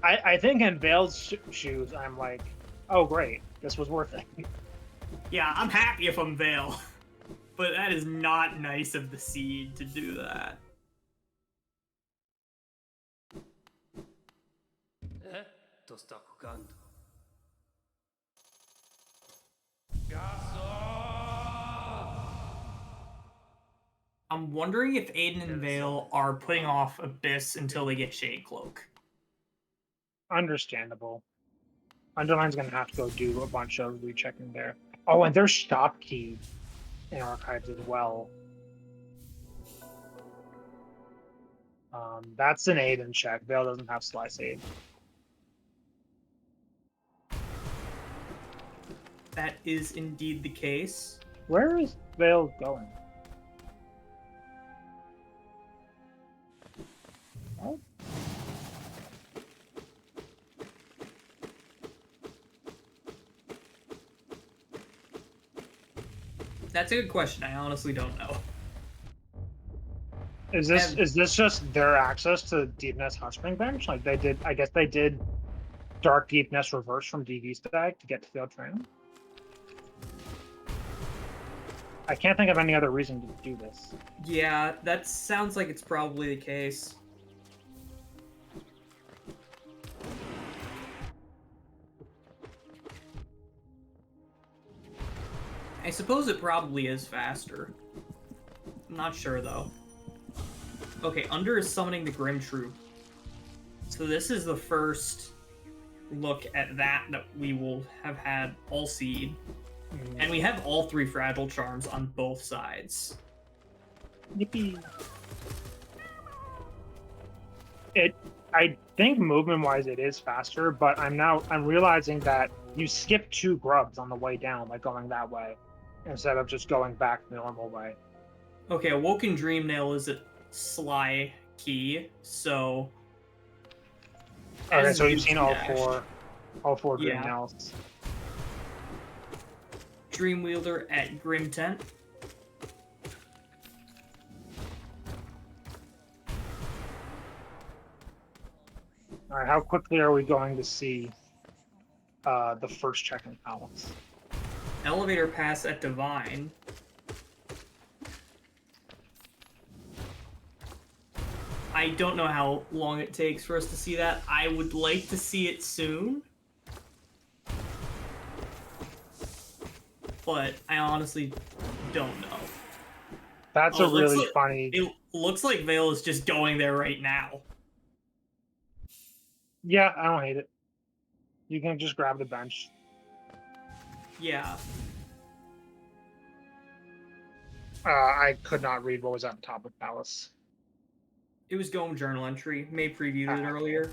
I think in Vale's shoes, I'm like, oh great, this was worth it. Yeah, I'm happy if I'm Vale. But that is not nice of the Seed to do that. I'm wondering if Aiden and Vale are putting off Abyss until they get Shade Cloak. Understandable. Underline's gonna have to go do a bunch of rechecking there. Oh, and there's Stop Key in Archives as well. That's an Aiden check. Vale doesn't have Slice Aid. That is indeed the case. Where is Vale going? Oh. That's a good question. I honestly don't know. Is this just their access to Deepness Hot Spring Bench? Like they did, I guess they did Dark Deepness reverse from DV Stag to get to Field Train. I can't think of any other reason to do this. Yeah, that sounds like it's probably the case. I suppose it probably is faster. I'm not sure, though. Okay, Under is summoning the Grim Troop. So this is the first look at that we will have had all seed. And we have all 3 Fragile Charms on both sides. Yippee. I think movement-wise it is faster, but I'm realizing that you skip 2 grubs on the way down by going that way, instead of just going back the normal way. Okay, Awoken Dreamnail is a Sly key, so... Okay, so you've you seen dashed, all four Dream Yeah. Nails. Dreamwielder at Grim Tent. All right, how quickly are we going to see the first check in Palace? Elevator Pass at Divine. I don't know how long it takes for us to see that. I would like to see it soon. But I honestly don't know. That's a really like, funny... It looks like Vale is just going there right now. Yeah, I don't hate it. You can just grab the bench. Yeah. I could not read what was at the top of Palace. It was Gome journal entry. May previewed it earlier.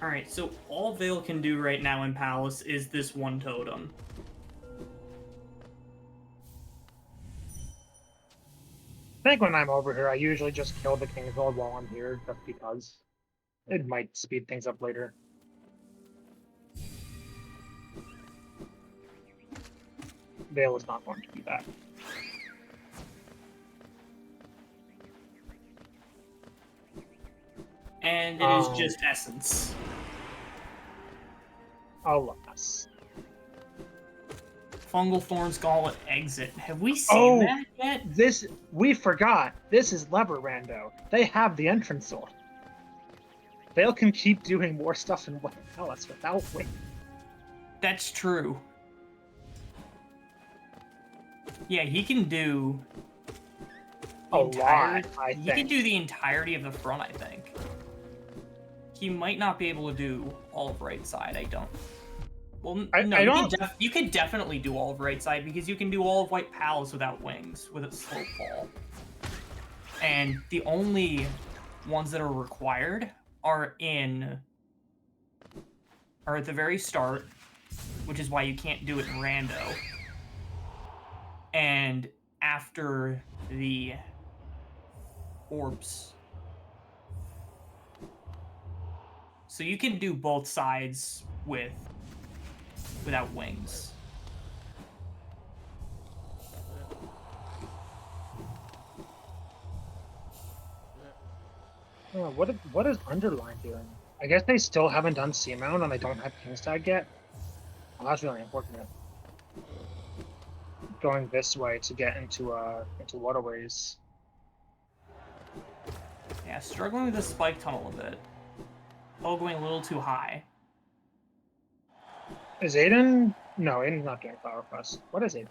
Alright, so all Vale can do right now in Palace is this one totem. I think when I'm over here, I usually just kill the King's Gold while I'm here, just because it might speed things up later. Vale is not going to do that. And it is just Essence. Alas. Fungal Thorns Gauntlet exit. Have we seen that yet? We forgot. This is Lever Rando. They have the entrance sword. Vale can keep doing more stuff in West Palace without waiting. That's true. Yeah, he can do A lot, I He think. can do the entirety of the front, I think. He might not be able to do all of right side, I don't. Well, no, you could definitely do all of right side, because you can do all of White Palace without wings, with a slow fall. And the only ones that are required are at the very start, which is why you can't do it in rando. And after the orbs. So you can do both sides without wings. Oh, what is Underline doing? I guess they still haven't done Seamount and they don't have Kingstag yet. Oh, that's really unfortunate. Going this way to get into waterways. Yeah, struggling with the spike tunnel a bit. Oh, going a little too high. Is Aiden? No, Aiden's not doing Flower Quest. What is Aiden?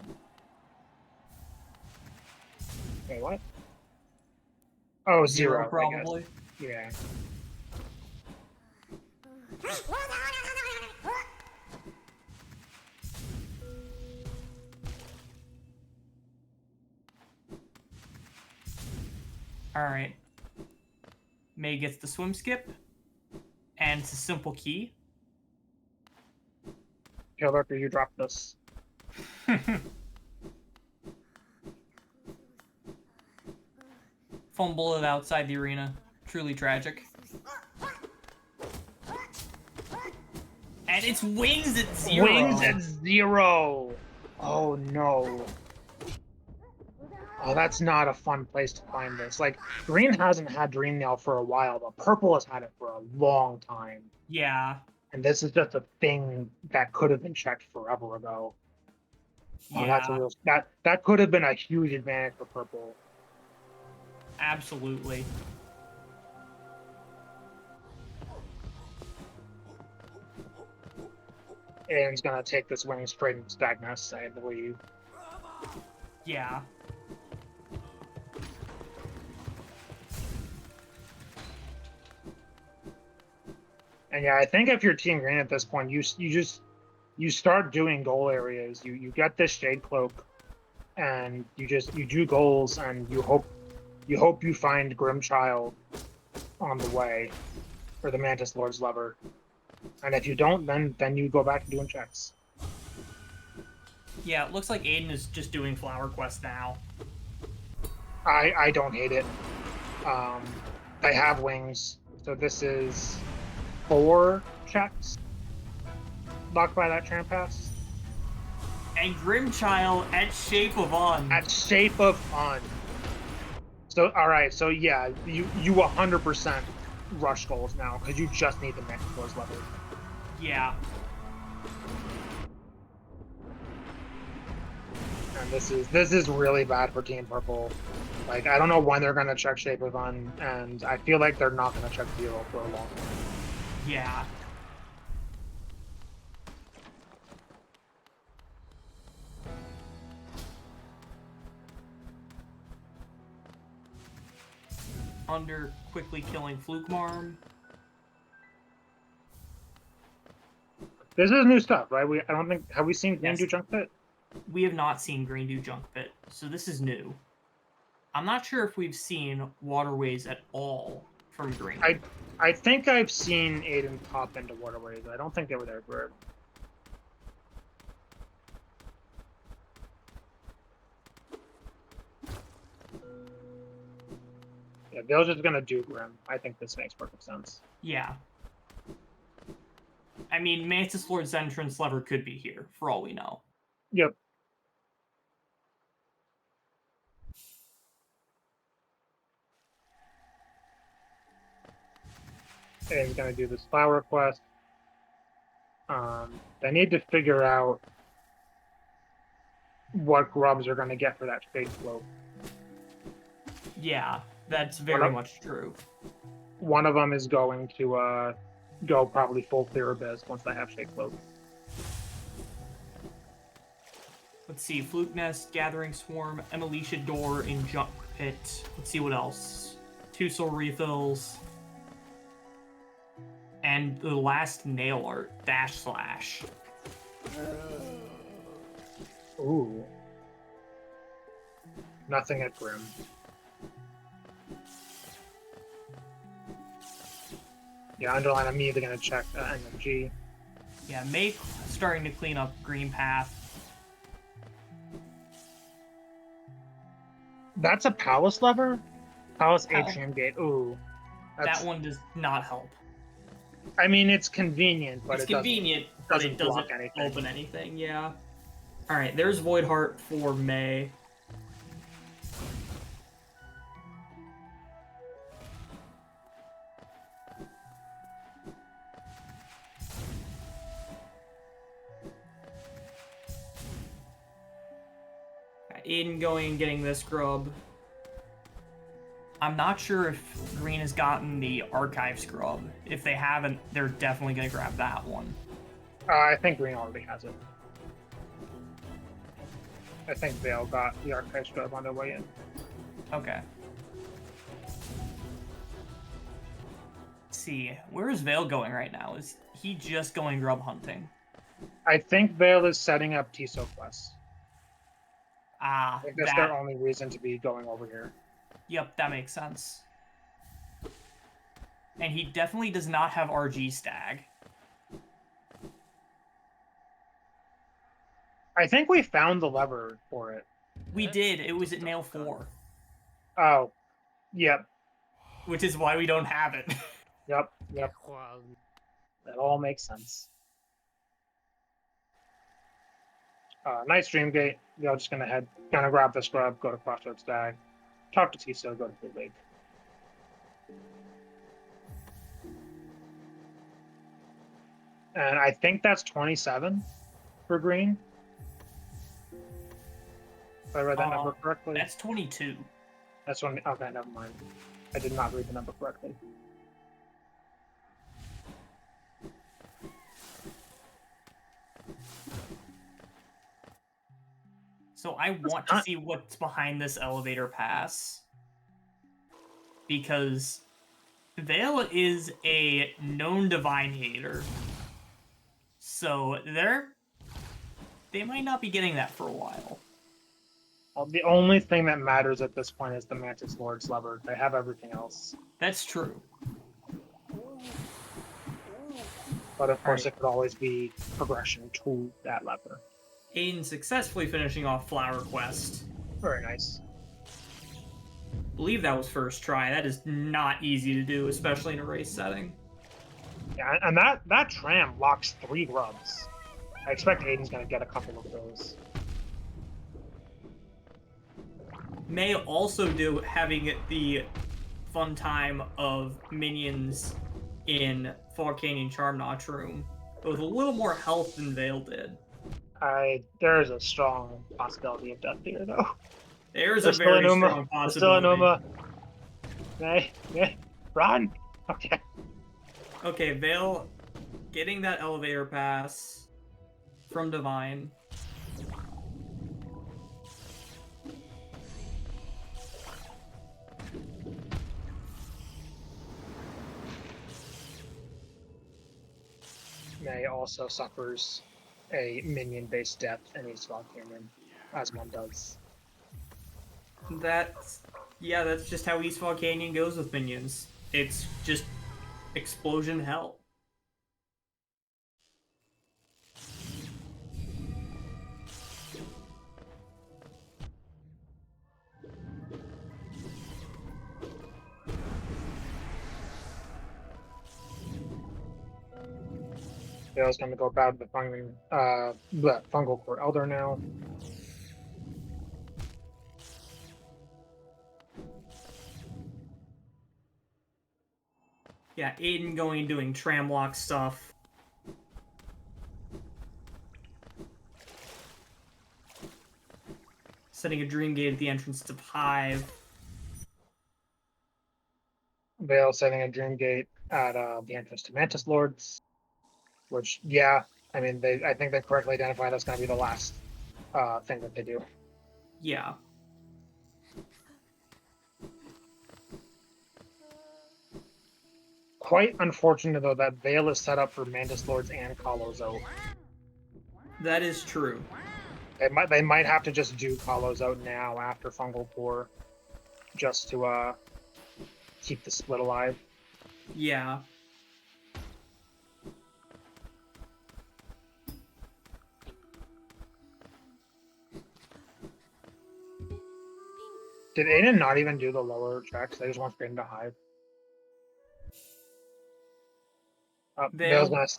Wait, what? Oh, zero, probably. Yeah. Alright. May gets the swim skip. And it's a simple key. Killer, you drop this. Fumble it outside the arena. Truly tragic. And it's wings at 0. Wings at 0. Oh no. Oh, that's not a fun place to find this. Like, green hasn't had Dream Nail for a while, but purple has had it for a long time. Yeah. And this is just a thing that could have been checked forever ago. Oh, that's a Yeah. real that could have been a huge advantage for purple. Absolutely. Aiden's gonna take this winning straight into Stagnus, I believe. Yeah. And yeah, I think if you're Team Green at this point, you start doing goal areas. You get this Shade Cloak, and you do goals, and you hope you find Grimchild on the way, or the Mantis Lord's lever. And if you don't, then you go back to doing checks. Yeah, it looks like Aiden is just doing Flower Quest now. I don't hate it. They have wings, so this is 4 checks blocked by that Tramp Pass. And Grimchild at Shape of Un. At Shape of Un. So all right, so yeah, you 100% rush goals now because you just need the next floor's level. Yeah. And this is really bad for Team Purple. Like, I don't know when they're gonna check Shape of Un, and I feel like they're not gonna check Zero for a long time. Yeah. Under quickly killing Flukemarm. This is new stuff, right? I don't think, have we seen Green Yes. do Junk Pit? We have not seen Green do Junk Pit, so this is new. I'm not sure if we've seen Waterways at all from Green. I think I've seen Aiden pop into Waterways. I don't think they were there for it. Yeah, Vale's just gonna do Grim. I think this makes perfect sense. Yeah. I mean, Mantis Lord's entrance lever could be here, for all we know. Yep. And he's gonna do this flower quest. They need to figure out what grubs are gonna get for that fake float. Yeah, that's very much true. One of them is going to go probably full clear abyss once they have Shake Float. Let's see, Fluke Nest, Gathering Swarm, Emilicia Door in Junk Pit. Let's see what else. 2 soul refills. And the last nail art, Dash Slash. Ooh. Nothing at Grim. Yeah, Underline immediately gonna check NMG. Yeah, Make starting to clean up Green Path. That's a Palace lever? Palace Atrium Gate. Ooh. That one does not help. I mean, it's convenient, but it's convenient, but it doesn't open anything. Yeah. All right, there's Void Heart for May. Aiden going and getting this grub. I'm not sure if Green has gotten the Archive Scrub. If they haven't, they're definitely going to grab that one. I think Green already has it. I think Vale got the Archive Scrub on their way in. Okay. Let's see. Where is Vale going right now? Is he just going grub hunting? I think Vale is setting up Tiso quests. Ah, I think that's their only reason to be going over here. Yep, that makes sense. And he definitely does not have RG Stag. I think we found the lever for it. We did. It was at nail 4. Oh, yep. Which is why we don't have it. Yep. That all makes sense. Night Streamgate. You're just gonna grab the scrub, go to Crossroads Dag, talk to Tiso, go to Blue Lake. And I think that's 27 for green. If I read that number correctly. That's 22. That's one. Okay, never mind. I did not read the number correctly. So I want to see what's behind this elevator pass. Because Vale is a known divine hater. So they might not be getting that for a while. Well, the only thing that matters at this point is the Mantis Lord's lever. They have everything else. That's true. But of course, it could always be progression to that lever. Aiden successfully finishing off Flower Quest. Very nice. I believe that was first try. That is not easy to do, especially in a race setting. Yeah, and that tram locks 3 grubs. I expect Aiden's going to get a couple of those. May also do having the fun time of minions in Fog Canyon Charm Notch Room, but with a little more health than Vale did. There is a strong possibility of death here, though. There's a very strong possibility. Still a Numa. Hey, run! Okay. Okay, Vale getting that elevator pass from Divine. May also suffers a minion-based death in East Fog Canyon, as one does. That's just how East Fog Canyon goes with minions. It's just explosion hell. Vale's going to go about the Fungal Core Elder now. Yeah, Aiden going and doing Tramlock stuff. Setting a Dream Gate at the entrance to Hive. Vale setting a Dream Gate at the entrance to Mantis Lords. Which, yeah, I mean, I think they correctly identified that's going to be the last thing that they do. Yeah. Quite unfortunate, though, that Vale is set up for Mantis Lords and Kalos out. That is true. They might have to just do Kalos out now after Fungal Core, just to keep the split alive. Yeah. Did Aiden not even do the lower tracks? They just want straight into Hive. Vale's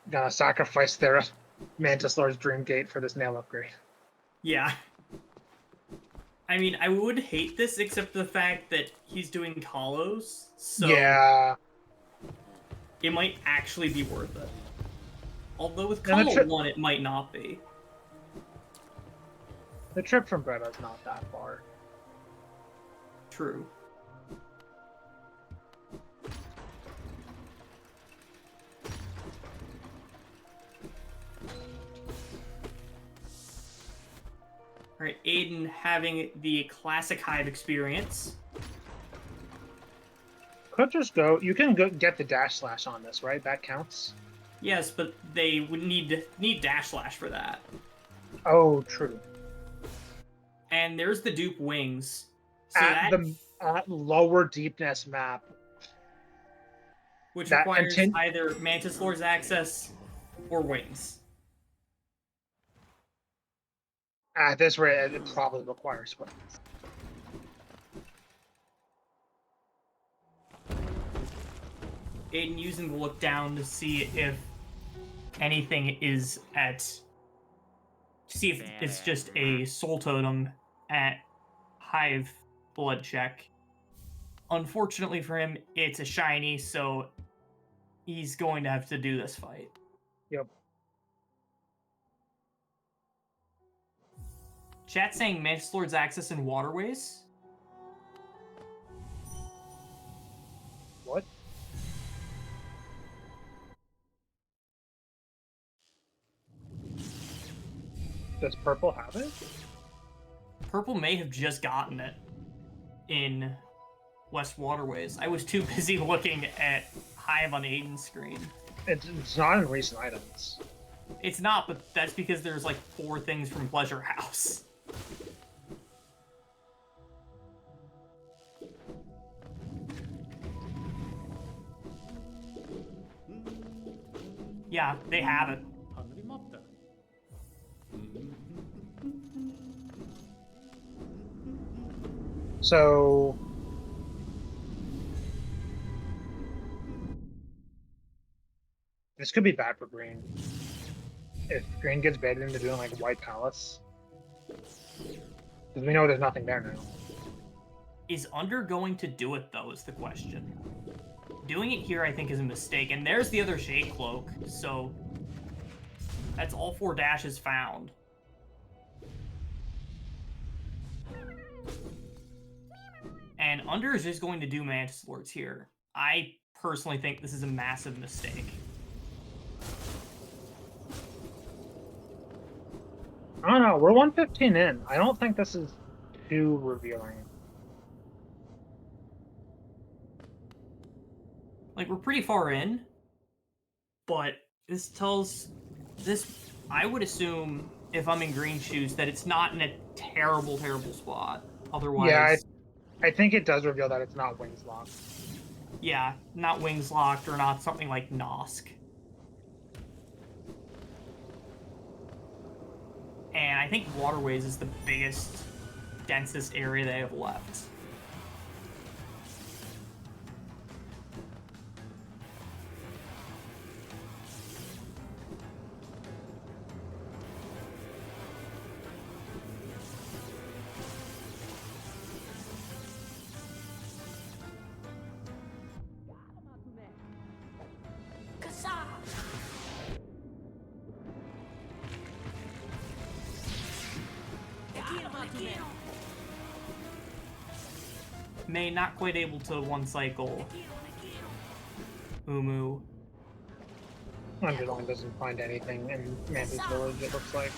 gonna sacrifice their Mantis Lord's Dream Gate for this nail upgrade. Yeah. I mean, I would hate this except for the fact that he's doing Kalos, so yeah, it might actually be worth it. Although with Kalo 1, it might not be. The trip from Breda is not that far. True. Alright, Aiden having the classic Hive experience. Could just go. You can get the dash slash on this, right? That counts. Yes, but they would need dash slash for that. Oh, true. And there's the dupe wings. So at the lower deepness map, which requires either Mantis Lord's access or wings. At this rate, it probably requires wings. Aiden using the look down to see if anything is at see if it's just a soul totem at Hive blood check. Unfortunately for him, it's a shiny, so he's going to have to do this fight. Yep. Chat saying Mantis Lord's access in waterways. What? Does purple have it? Purple may have just gotten it in West Waterways. I was too busy looking at Hive on Aiden's screen. It's not in recent items. It's not, but that's because there's like 4 things from Pleasure House. Yeah, they have it. So this could be bad for green. If green gets baited into doing like White Palace. Because we know there's nothing there now. Is Under going to do it, though, is the question. Doing it here, I think, is a mistake. And there's the other Shade Cloak, so that's all 4 dashes found. And Under is just going to do Mantis Lords here. I personally think this is a massive mistake. I don't know. We're 115 in. I don't think this is too revealing. Like, we're pretty far in, but this tells... This, I would assume, if I'm in green shoes, that it's not in a terrible, terrible spot. Otherwise... Yeah, I think it does reveal that it's not Wings Locked. Yeah, not Wings Locked or not something like Nosk. And I think Waterways is the biggest, densest area they have left. May not quite able to one cycle. Umu. Underline doesn't find anything in Mantis Village, it looks like.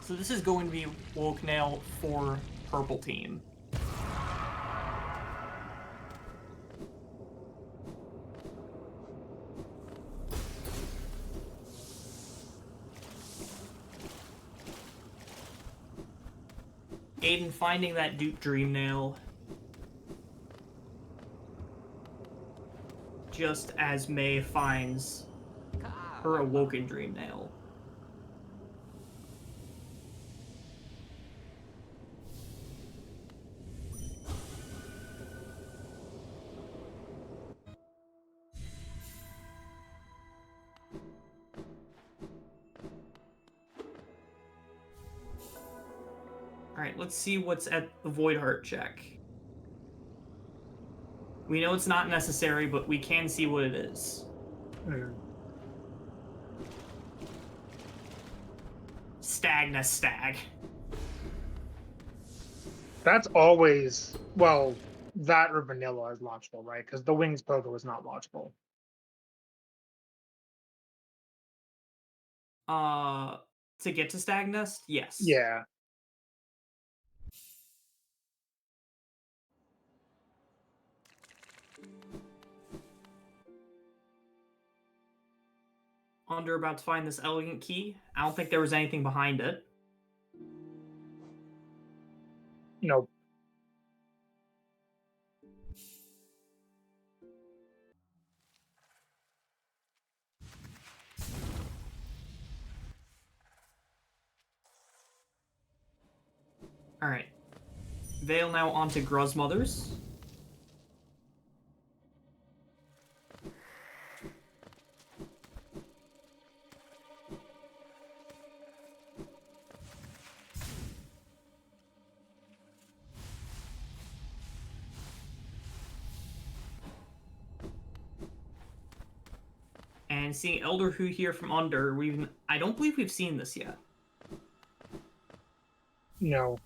So this is going to be Woke Nail for purple team. Aiden finding that Dupe Dream Nail. Just as May finds her Awoken Dream Nail. Alright, let's see what's at the Void Heart check. We know it's not necessary, but we can see what it is. Stagna Stag. That's always, well, that or vanilla is launchable, right? Because the Wings Pogo is not launchable. To get to Stagnest? Yes. Yeah. Under about to find this elegant key. I don't think there was anything behind it. Nope. Alright. Veil now onto Gruzmothers. And seeing Elder Who here from under, I don't believe we've seen this yet. No.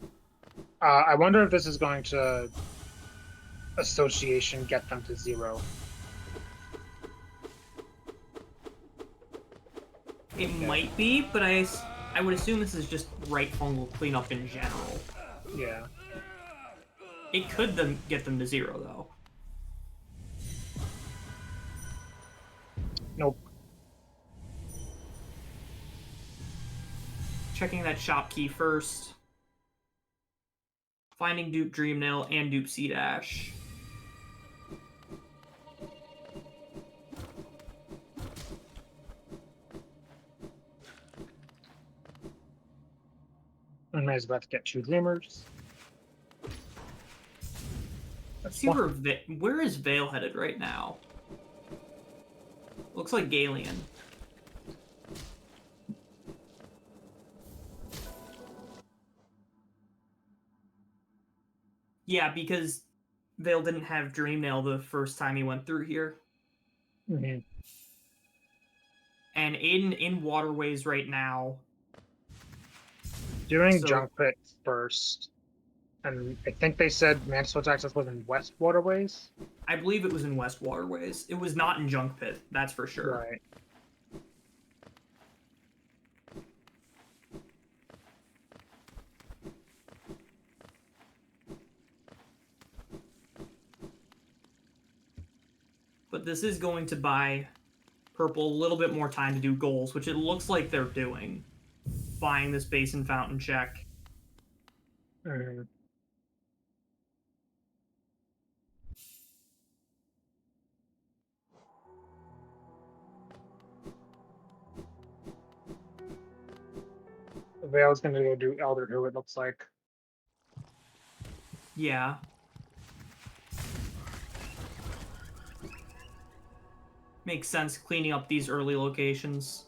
I wonder if this is going to association get them to 0. It might be, but I would assume this is just right fungal cleanup in general. Yeah. It could get them to 0, though. Nope. Checking that shop key first. Finding dupe Dreamnail and dupe C-Dash. And I was about to get 2 Dreamers. Let's see where is Vale headed right now? Looks like Galian. Yeah, because Vale didn't have Dreamnail the first time he went through here. Mm-hmm. And Aiden in Waterways right now. Doing Junk Pit first. And I think they said Mantis access was in West Waterways. I believe it was in West Waterways. It was not in Junk Pit, that's for sure. Right. But this is going to buy Purple a little bit more time to do goals, which it looks like they're doing. Buying this Basin Fountain check. Mm-hmm. Vale's going to go do Elder Who, it looks like. Yeah. Makes sense cleaning up these early locations.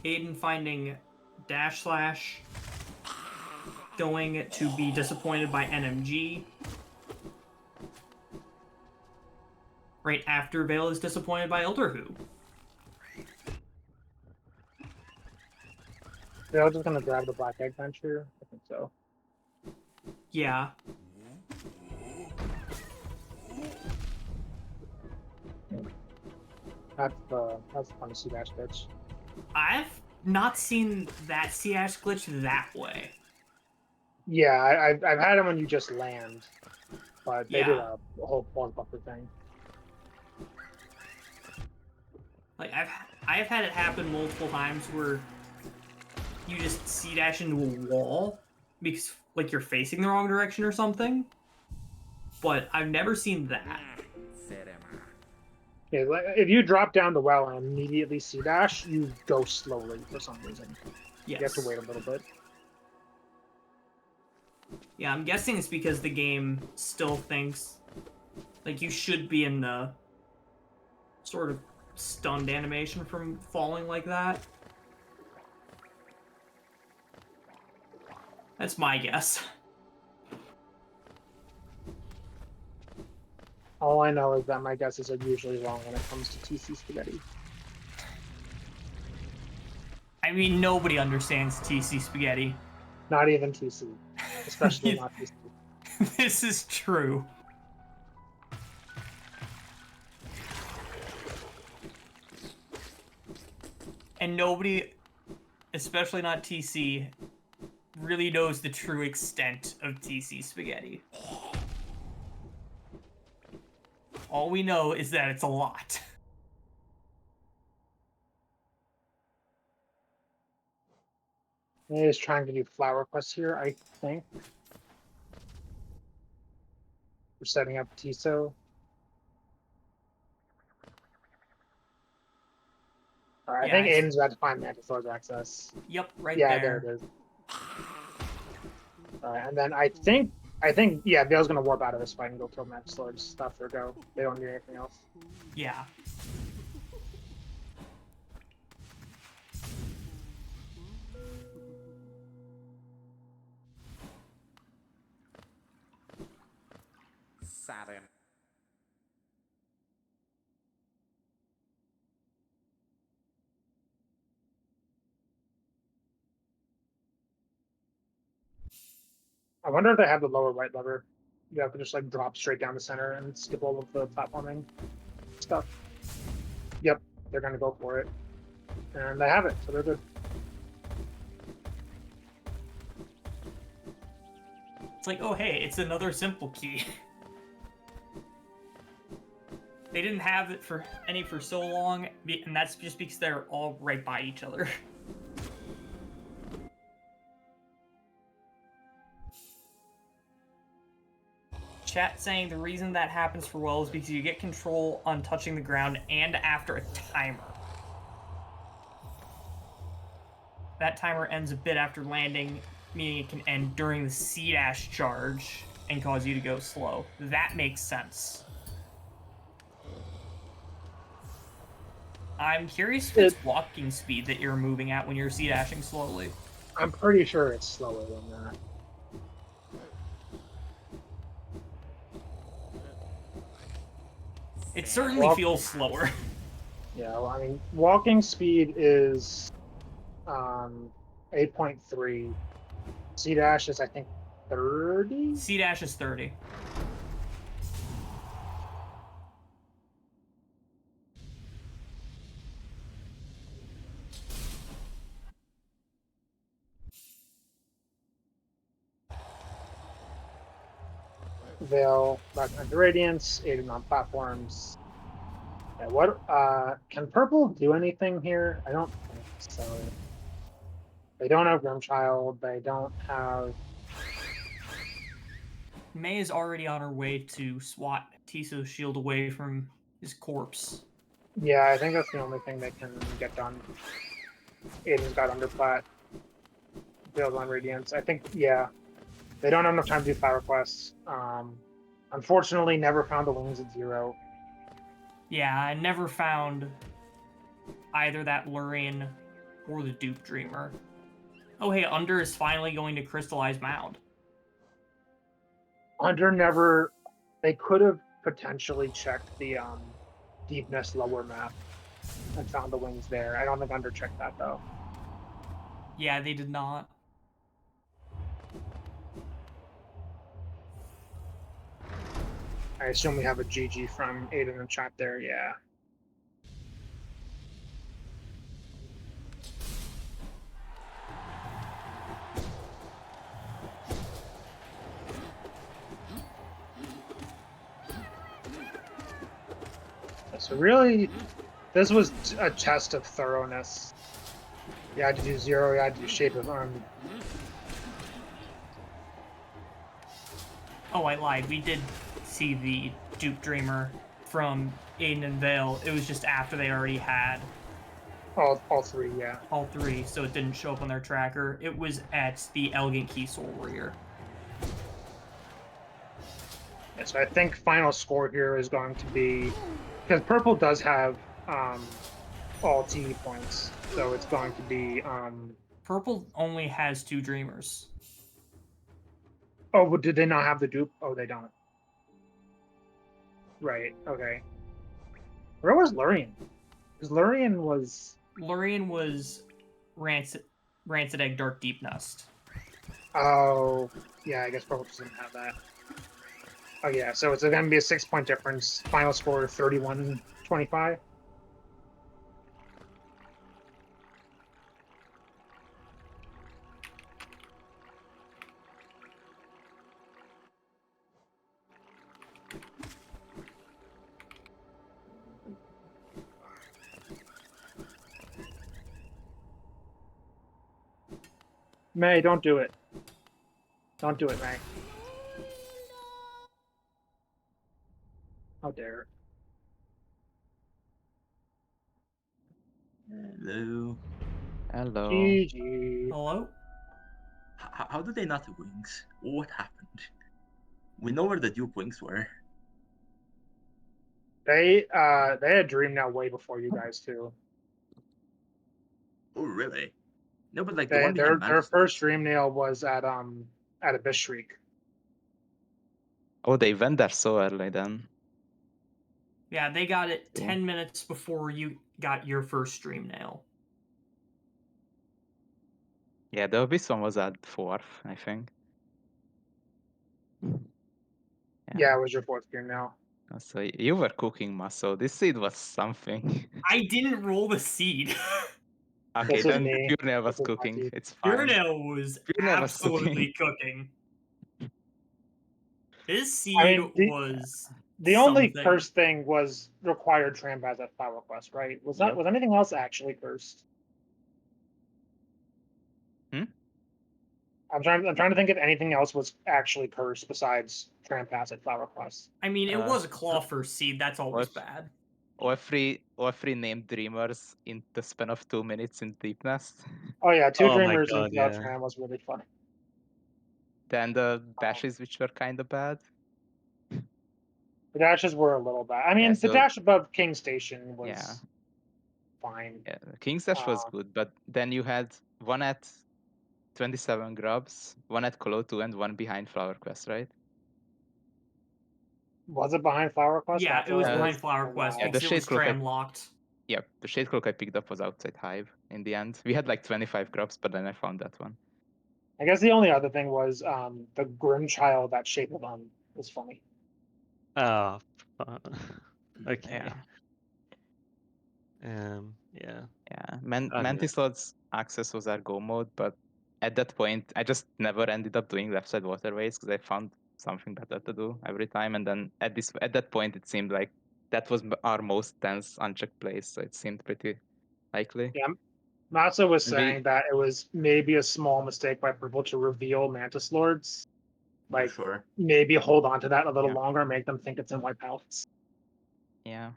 Aiden finding Dash Slash. Going to be disappointed by NMG. Right after Vale is disappointed by Elder Who. Vale's just going to grab the Black Egg Venture. I think so. Yeah. That's the fun C-Dash glitch. I've not seen that C-Dash glitch that way. Yeah, I've had them when you just land, but they did Yeah. a whole pause buffer thing. Like I have had it happen multiple times where you just C-Dash into a wall because like you're facing the wrong direction or something. But I've never seen that. Yeah, if you drop down the well and immediately C-Dash, you go slowly for some reason. Yes. You have to wait a little bit. Yeah, I'm guessing it's because the game still thinks like you should be in the sort of stunned animation from falling like that. That's my guess. All I know is that my guesses are usually wrong when it comes to TC Spaghetti. I mean, nobody understands TC Spaghetti. Not even TC. Especially not TC. This is true. And nobody, especially not TC, really knows the true extent of TC Spaghetti. All we know is that it's a lot. He is trying to do flower quests here, I think. We're setting up TISO. I think Aiden's about to find Mantisaur's access. Yep, right yeah, there. there it is. And then I think yeah, Vale's gonna warp out of this fight and go kill Max Lord's stuff or go. They don't need anything else. Yeah. Saturn. I wonder if they have the lower right lever. You have to just like drop straight down the center and skip all of the platforming stuff. Yep, they're gonna go for it. And they have it, so they're good. It's like, oh hey, it's another simple key. They didn't have it for so long, and that's just because they're all right by each other. Chat saying the reason that happens for well is because you get control on touching the ground and after a timer. That timer ends a bit after landing, meaning it can end during the C-dash charge and cause you to go slow. That makes sense. I'm curious if it's walking speed that you're moving at when you're C-dashing slowly. I'm pretty sure it's slower than that. It certainly feels slower. Yeah, well, I mean, walking speed is 8.3. C dash is I think 30. C-dash is 30. Veil back into Radiance, aiding on platforms. Yeah, what can purple do anything here? I don't think so. They don't have Grimchild, they don't have May is already on her way to swat Tiso's shield away from his corpse. yeah, I think that's the only thing that can get done. Aiden's got underplat. Veil's on Radiance. I think yeah. They don't have enough time to do Power Quests. Unfortunately, never found the wings at 0. Yeah, I never found either that Lurian or the Dupe Dreamer. Oh hey, Under is finally going to Crystallize Mound. Under never. They could have potentially checked the Deepness lower map and found the wings there. I don't think Under checked that though. Yeah, they did not. I assume we have a GG from Aiden in chat there. Yeah. So really, this was a test of thoroughness. You had to do 0, you had to do Shape of Arm. Oh, I lied. We did see the Dupe Dreamer from Aiden and Vale. It was just after they already had All 3, yeah. all 3, so it didn't show up on their tracker. It was at the Elegant Key Soul Warrior. Yeah, so I think final score here is going to be, because purple does have all TE points, so it's going to be Purple only has 2 Dreamers. oh, but did they not have the dupe? Oh, they don't. Right, okay. Where was Lurian? Because Lurian was Rancid Egg Dark Deep Nest. oh yeah, I guess purple doesn't have that. Oh yeah, so it's gonna be a 6-point difference. Final score 31-25. May, don't do it. Don't do it, May. How dare. Hello. Hello. GG. Hello? How do they not have wings? What happened? We know where the Duke wings were. They had Dream now way before you guys too. Oh, really? No, but like the one Their behind their first Mantis. Dream Nail was at Abyss Shriek. Oh, they went there so early then. Yeah, they got it Cool. 10 minutes before you got your first stream nail. Yeah, the Abyss one was at 4th, I think. Yeah, it was your fourth Dream Nail. So you were cooking muscle. This seed was something. I didn't roll the seed. Okay, This was then me. Pure Nail was This was my cooking. seed. It's Your fine. nail was Pure Nail was absolutely cooking. His seed I mean, was the only something. cursed thing was required Trambaz at Flower Quest, right? Was that Yep. was anything else actually cursed? Hmm? I'm trying to think if anything else was actually cursed besides Trampass at Flower Quest. I mean, it Uh, was a claw first seed. That's always what? bad. Or free named Dreamers in the span of 2 minutes in Deep Nest. Oh yeah, two Oh my Dreamers God, and yeah. Tram was really funny. Then the dashes, which were kind of bad. The dashes were a little bad. I mean, Yeah, the so- dash above King Station was Yeah. fine. Yeah, King's Dash was Um, good, but then you had one at 27 grubs, one at Colo 2, and one behind Flower Quest, right? Was it behind Flower Quest? Yeah, That's it was all behind was? Flower Oh, Quest wow. Yeah, the because it was Shade Cloak tram locked. Yeah, the Shade Cloak I picked up was outside Hive in the end. We had like 25 grubs, but then I found that one. I guess the only other thing was the Grim Child that Shape of was funny. Oh, okay. Yeah. Yeah. Yeah, don't know. Mantis Lord's access was our go mode, but at that point, I just never ended up doing left side waterways because I found something better to do every time. And then at that point, it seemed like that was our most tense unchecked place, so it seemed pretty likely. Yeah, Matsu was And we- saying that it was maybe a small mistake by Purple to reveal Mantis Lords. Like, Sure. maybe hold on to that a little Yeah. longer, make them think it's in White Palace. Yeah.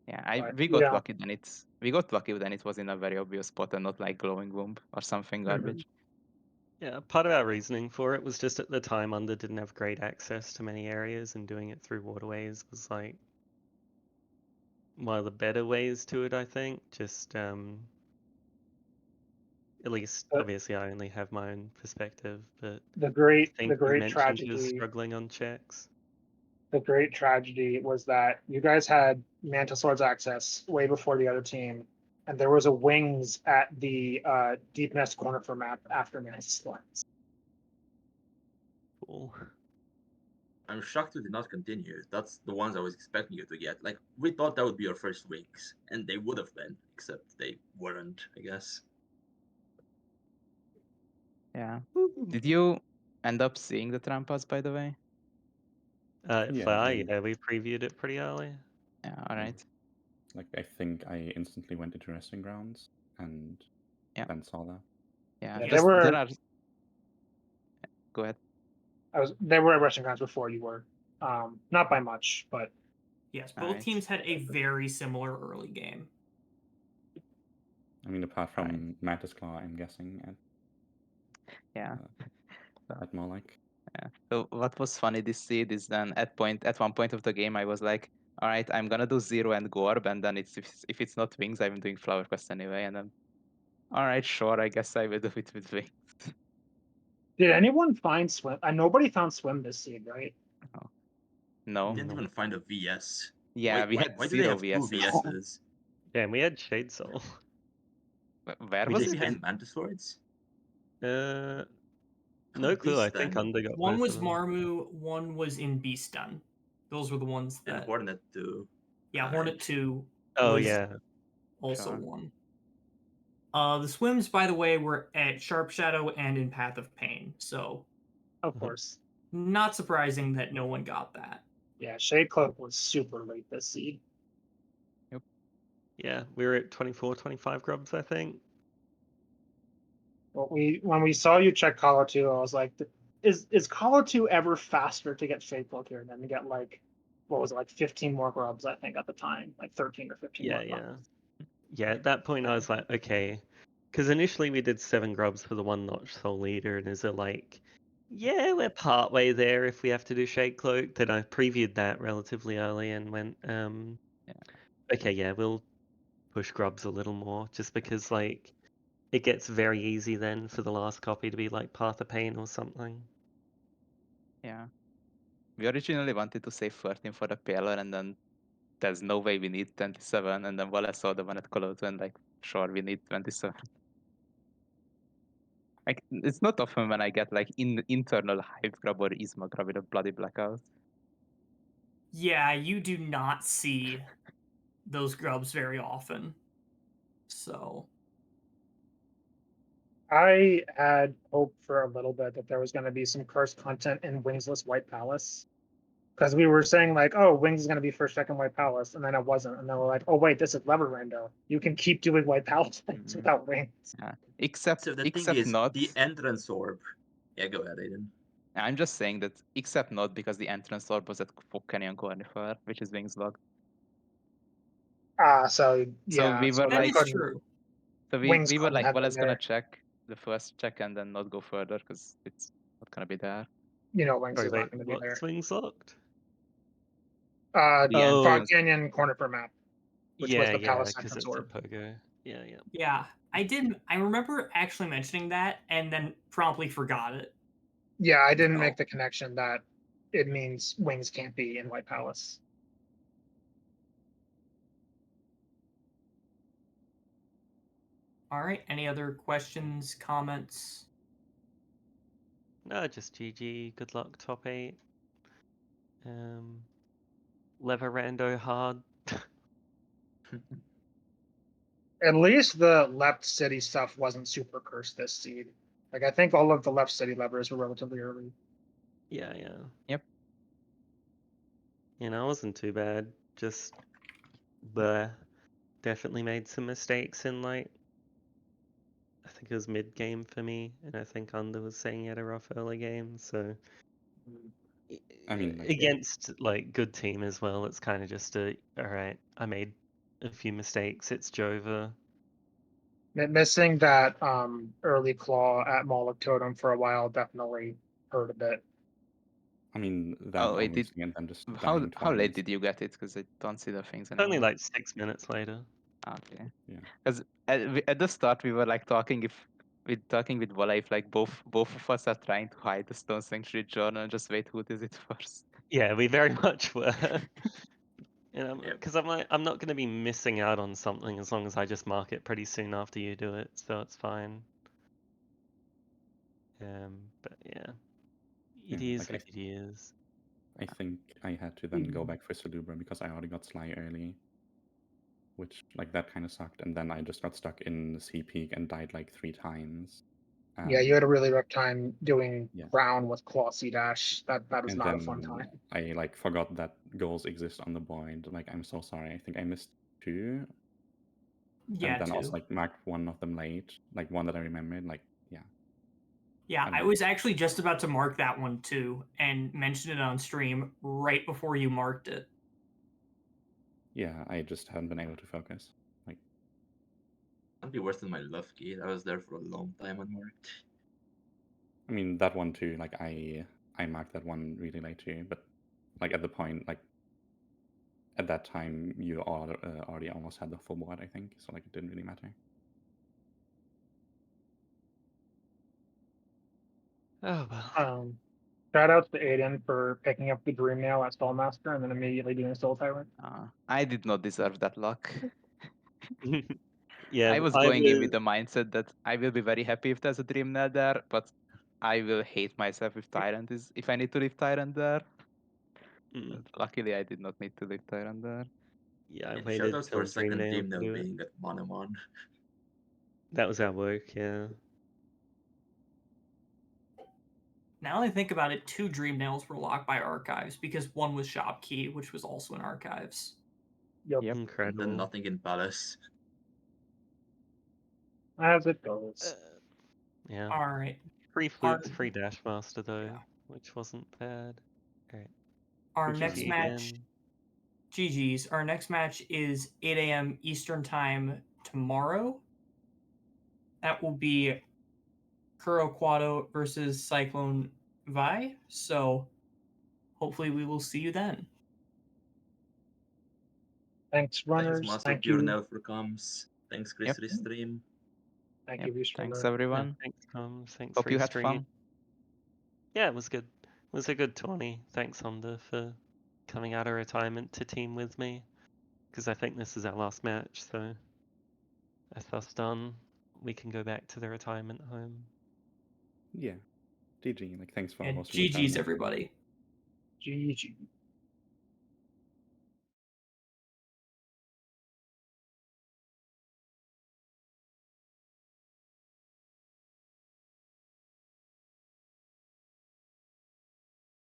Yeah, But, we got lucky then it was in a very obvious spot and not like glowing womb or something garbage. Yeah, part of our reasoning for it was just at the time Under didn't have great access to many areas, and doing it through waterways was like one of the better ways to it, I think. Just at least obviously I only have my own perspective, but the I great think you great mentioned he was tragedy struggling on checks. the great tragedy was that you guys had Mantis Lord's access way before the other team, and there was a wings at the Deep Nest corner for map after Mantis Lords. Cool. I'm shocked you did not continue. That's the ones I was expecting you to get. Like, we thought that would be your first wings, and they would have been, except they weren't, I guess. Yeah. Did you end up seeing the Trampas, by the way? Yeah, we previewed it pretty early. Yeah, alright. Like, I think I instantly went into Resting Grounds and Yeah. then saw that. Yeah, Yeah, just there there were- are. Go ahead. They were at Resting Grounds before you were. Not by much, but Yes, both Alright. teams had a very similar early game. I mean, apart from Alright. Mantis Claw, I'm guessing Yeah. at more like. Yeah. So what was funny this seed is then at one point of the game I was like, all right, I'm gonna do Zero and Gorb, and then if it's not Wings, I'm doing Flower Quest anyway, and then all right, sure, I guess I will do it with Wings. did anyone find Swim? Nobody found Swim this seed, right? No. We didn't No. even find a VS. Yeah, we had why do they zero have two VSs. VSs? Yeah, and we had Shade Soul. Where Were was they it? behind Mantis Lords? No Oh, clue. I Beast think then. Under got One both was of them. Marmu, one was in Beastun. Those were the ones And that. Hornet too. Yeah, Alright. Hornet 2 Oh was yeah. also Sure. one. The swims, by the way, were at Sharp Shadow and in Path of Pain, so Of Mhm. course. not surprising that no one got that. Yeah, Shade Cloak was super late this seed. Yeah, we were at 24, 25 grubs, I think. But when we saw you check Collar 2, I was like, is Collar 2 ever faster to get Shade Cloak here than to get like, what was it, like 15 more grubs, I think, at the time, like 13 or 15 Yeah, more yeah. grubs. Yeah, at that point I was like, okay, Because initially we did 7 grubs for the 1-notch soul leader, and is it like, yeah, we're partway there if we have to do Shade Cloak. Then I previewed that relatively early and went, okay, yeah, we'll push grubs a little more, just because like it gets very easy then for the last copy to be like Path of Pain or something. Yeah. We originally wanted to save 13 for the Paler, and then there's no way we need 27, and then Wallace saw the one at Coloto, and like, sure, we need 27. Like, it's not often when I get like internal Hive grab or Isma grab with a bloody blackout. Yeah, you do not see those grubs very often. So I had hope for a little bit that there was going to be some cursed content in Wingsless White Palace. Because we were saying, like, oh, Wings is going to be first, second White Palace. And then it wasn't. And then we're like, oh, wait, this is Lever Rando. You can keep doing White Palace things without Wings. Yeah. Except So the thing except is, not. the entrance orb. Yeah, go ahead, Aiden. I'm just saying that except not because the entrance orb was at Fog Canyon Cornifer, which is Wings log. So, yeah. we were that like- is true. So Wings we were couldn't like, have well, been let's gonna there. check the first check and then not go further because it's not gonna be there. You know, Wings Sorry, is not wait, going to be what there. swings locked? The Oh. Fog entrance. Canyon Cornifer map, which was Yeah, the yeah, Palace because entrance it's a orb. pogo. Yeah, yeah. Yeah, I remember actually mentioning that and then promptly forgot it. Yeah, I didn't No. make the connection that it means Wings can't be in White Palace. All right, any other questions, comments? No, just GG. Good luck, top 8. Lever Rando hard. At least the left city stuff wasn't super cursed this seed. Like, I think all of the left city levers were relatively early. Yeah, yeah. Yep. You know, it wasn't too bad. Just the definitely made some mistakes in like I think it was mid game for me, and I think Under was saying he had a rough early game. So I mean, like, against like good team as well, it's kind of just a all right. I made a few mistakes. It's Jova. Missing that early claw at Moloch Totem for a while definitely hurt a bit. I mean that Oh, wait, obviously, and then just How dying late twice. did you get it? Because I don't see the things anymore. Only like 6 minutes later. Okay. Yeah. Because at the start we were like talking with Vola if like both of us are trying to hide the Stone Sanctuary journal and just wait who does it first. Yeah, we very much were. And Yep. because I'm like, I'm not going to be missing out on something as long as I just mark it pretty soon after you do it, so it's fine. But yeah, it Yeah, is like, what it is. I think I had to then go back for Salubra because I already got Sly early, which like that kind of sucked. And then I just got stuck in the Sea Peak and died like 3 times. Yeah, you had a really rough time doing Yeah. Brown with Claw C Dash. That was And not a then fun time. I like forgot that goals exist on the board. Like, I'm so sorry. I think I missed 2. Yeah, And then also too. like marked one of them late, like one that I remembered. Like, yeah. Yeah, I I don't was actually just about to mark that one too and mention it on stream right before you marked it. Yeah, I just haven't been able to focus. Like, That'd be worse than my love key. I was there for a long time unmarked. I mean that one too. Like I marked that one really late too. But like at the point, like at that time, you already almost had the full board. I think so. Like it didn't really matter. Oh well. Shout out to Aiden for picking up the Dream Nail at Stallmaster and then immediately doing Soul Tyrant. I did not deserve that luck. Yeah, I was going in with the mindset that I will be very happy if there's a Dream Nail there, but I will hate myself if I need to leave Tyrant there. But luckily, I did not need to leave Tyrant there. Yeah, I Yeah, waited shoutouts till for second Dream Dream Nail to Nail do it. being at Manamon. That was our work, yeah. Now that I think about it, 2 Dream Nails were locked by Archives because one was Shopkey, which was also in Archives. Yep. Yep. And Incredible. then nothing in Palace. As it goes. Yeah. All right. Free flutes, free Dash Master though, which wasn't bad. Alright. Our GG next match, again. GG's. Our next match is 8 a.m. Eastern Time tomorrow. that will be Kuro Quado versus Cyclone Vi. So hopefully we will see you then. Thanks, Thanks, runners. Master Thank Pure you. Now for comes. Thanks, Chris, Yep. for the stream. Thank Yep. you, Beast Thanks, Runner. everyone. Thanks, Tom. Thanks Hope for you your had stream. fun. Yeah, it was good. It was a good tourney. Thanks, Honda, for coming out of retirement to team with me. Because I think this is our last match, so if that's done, we can go back to the retirement home. Yeah. GG. Like, thanks for And hosting the GG's, tournament. everybody. GG.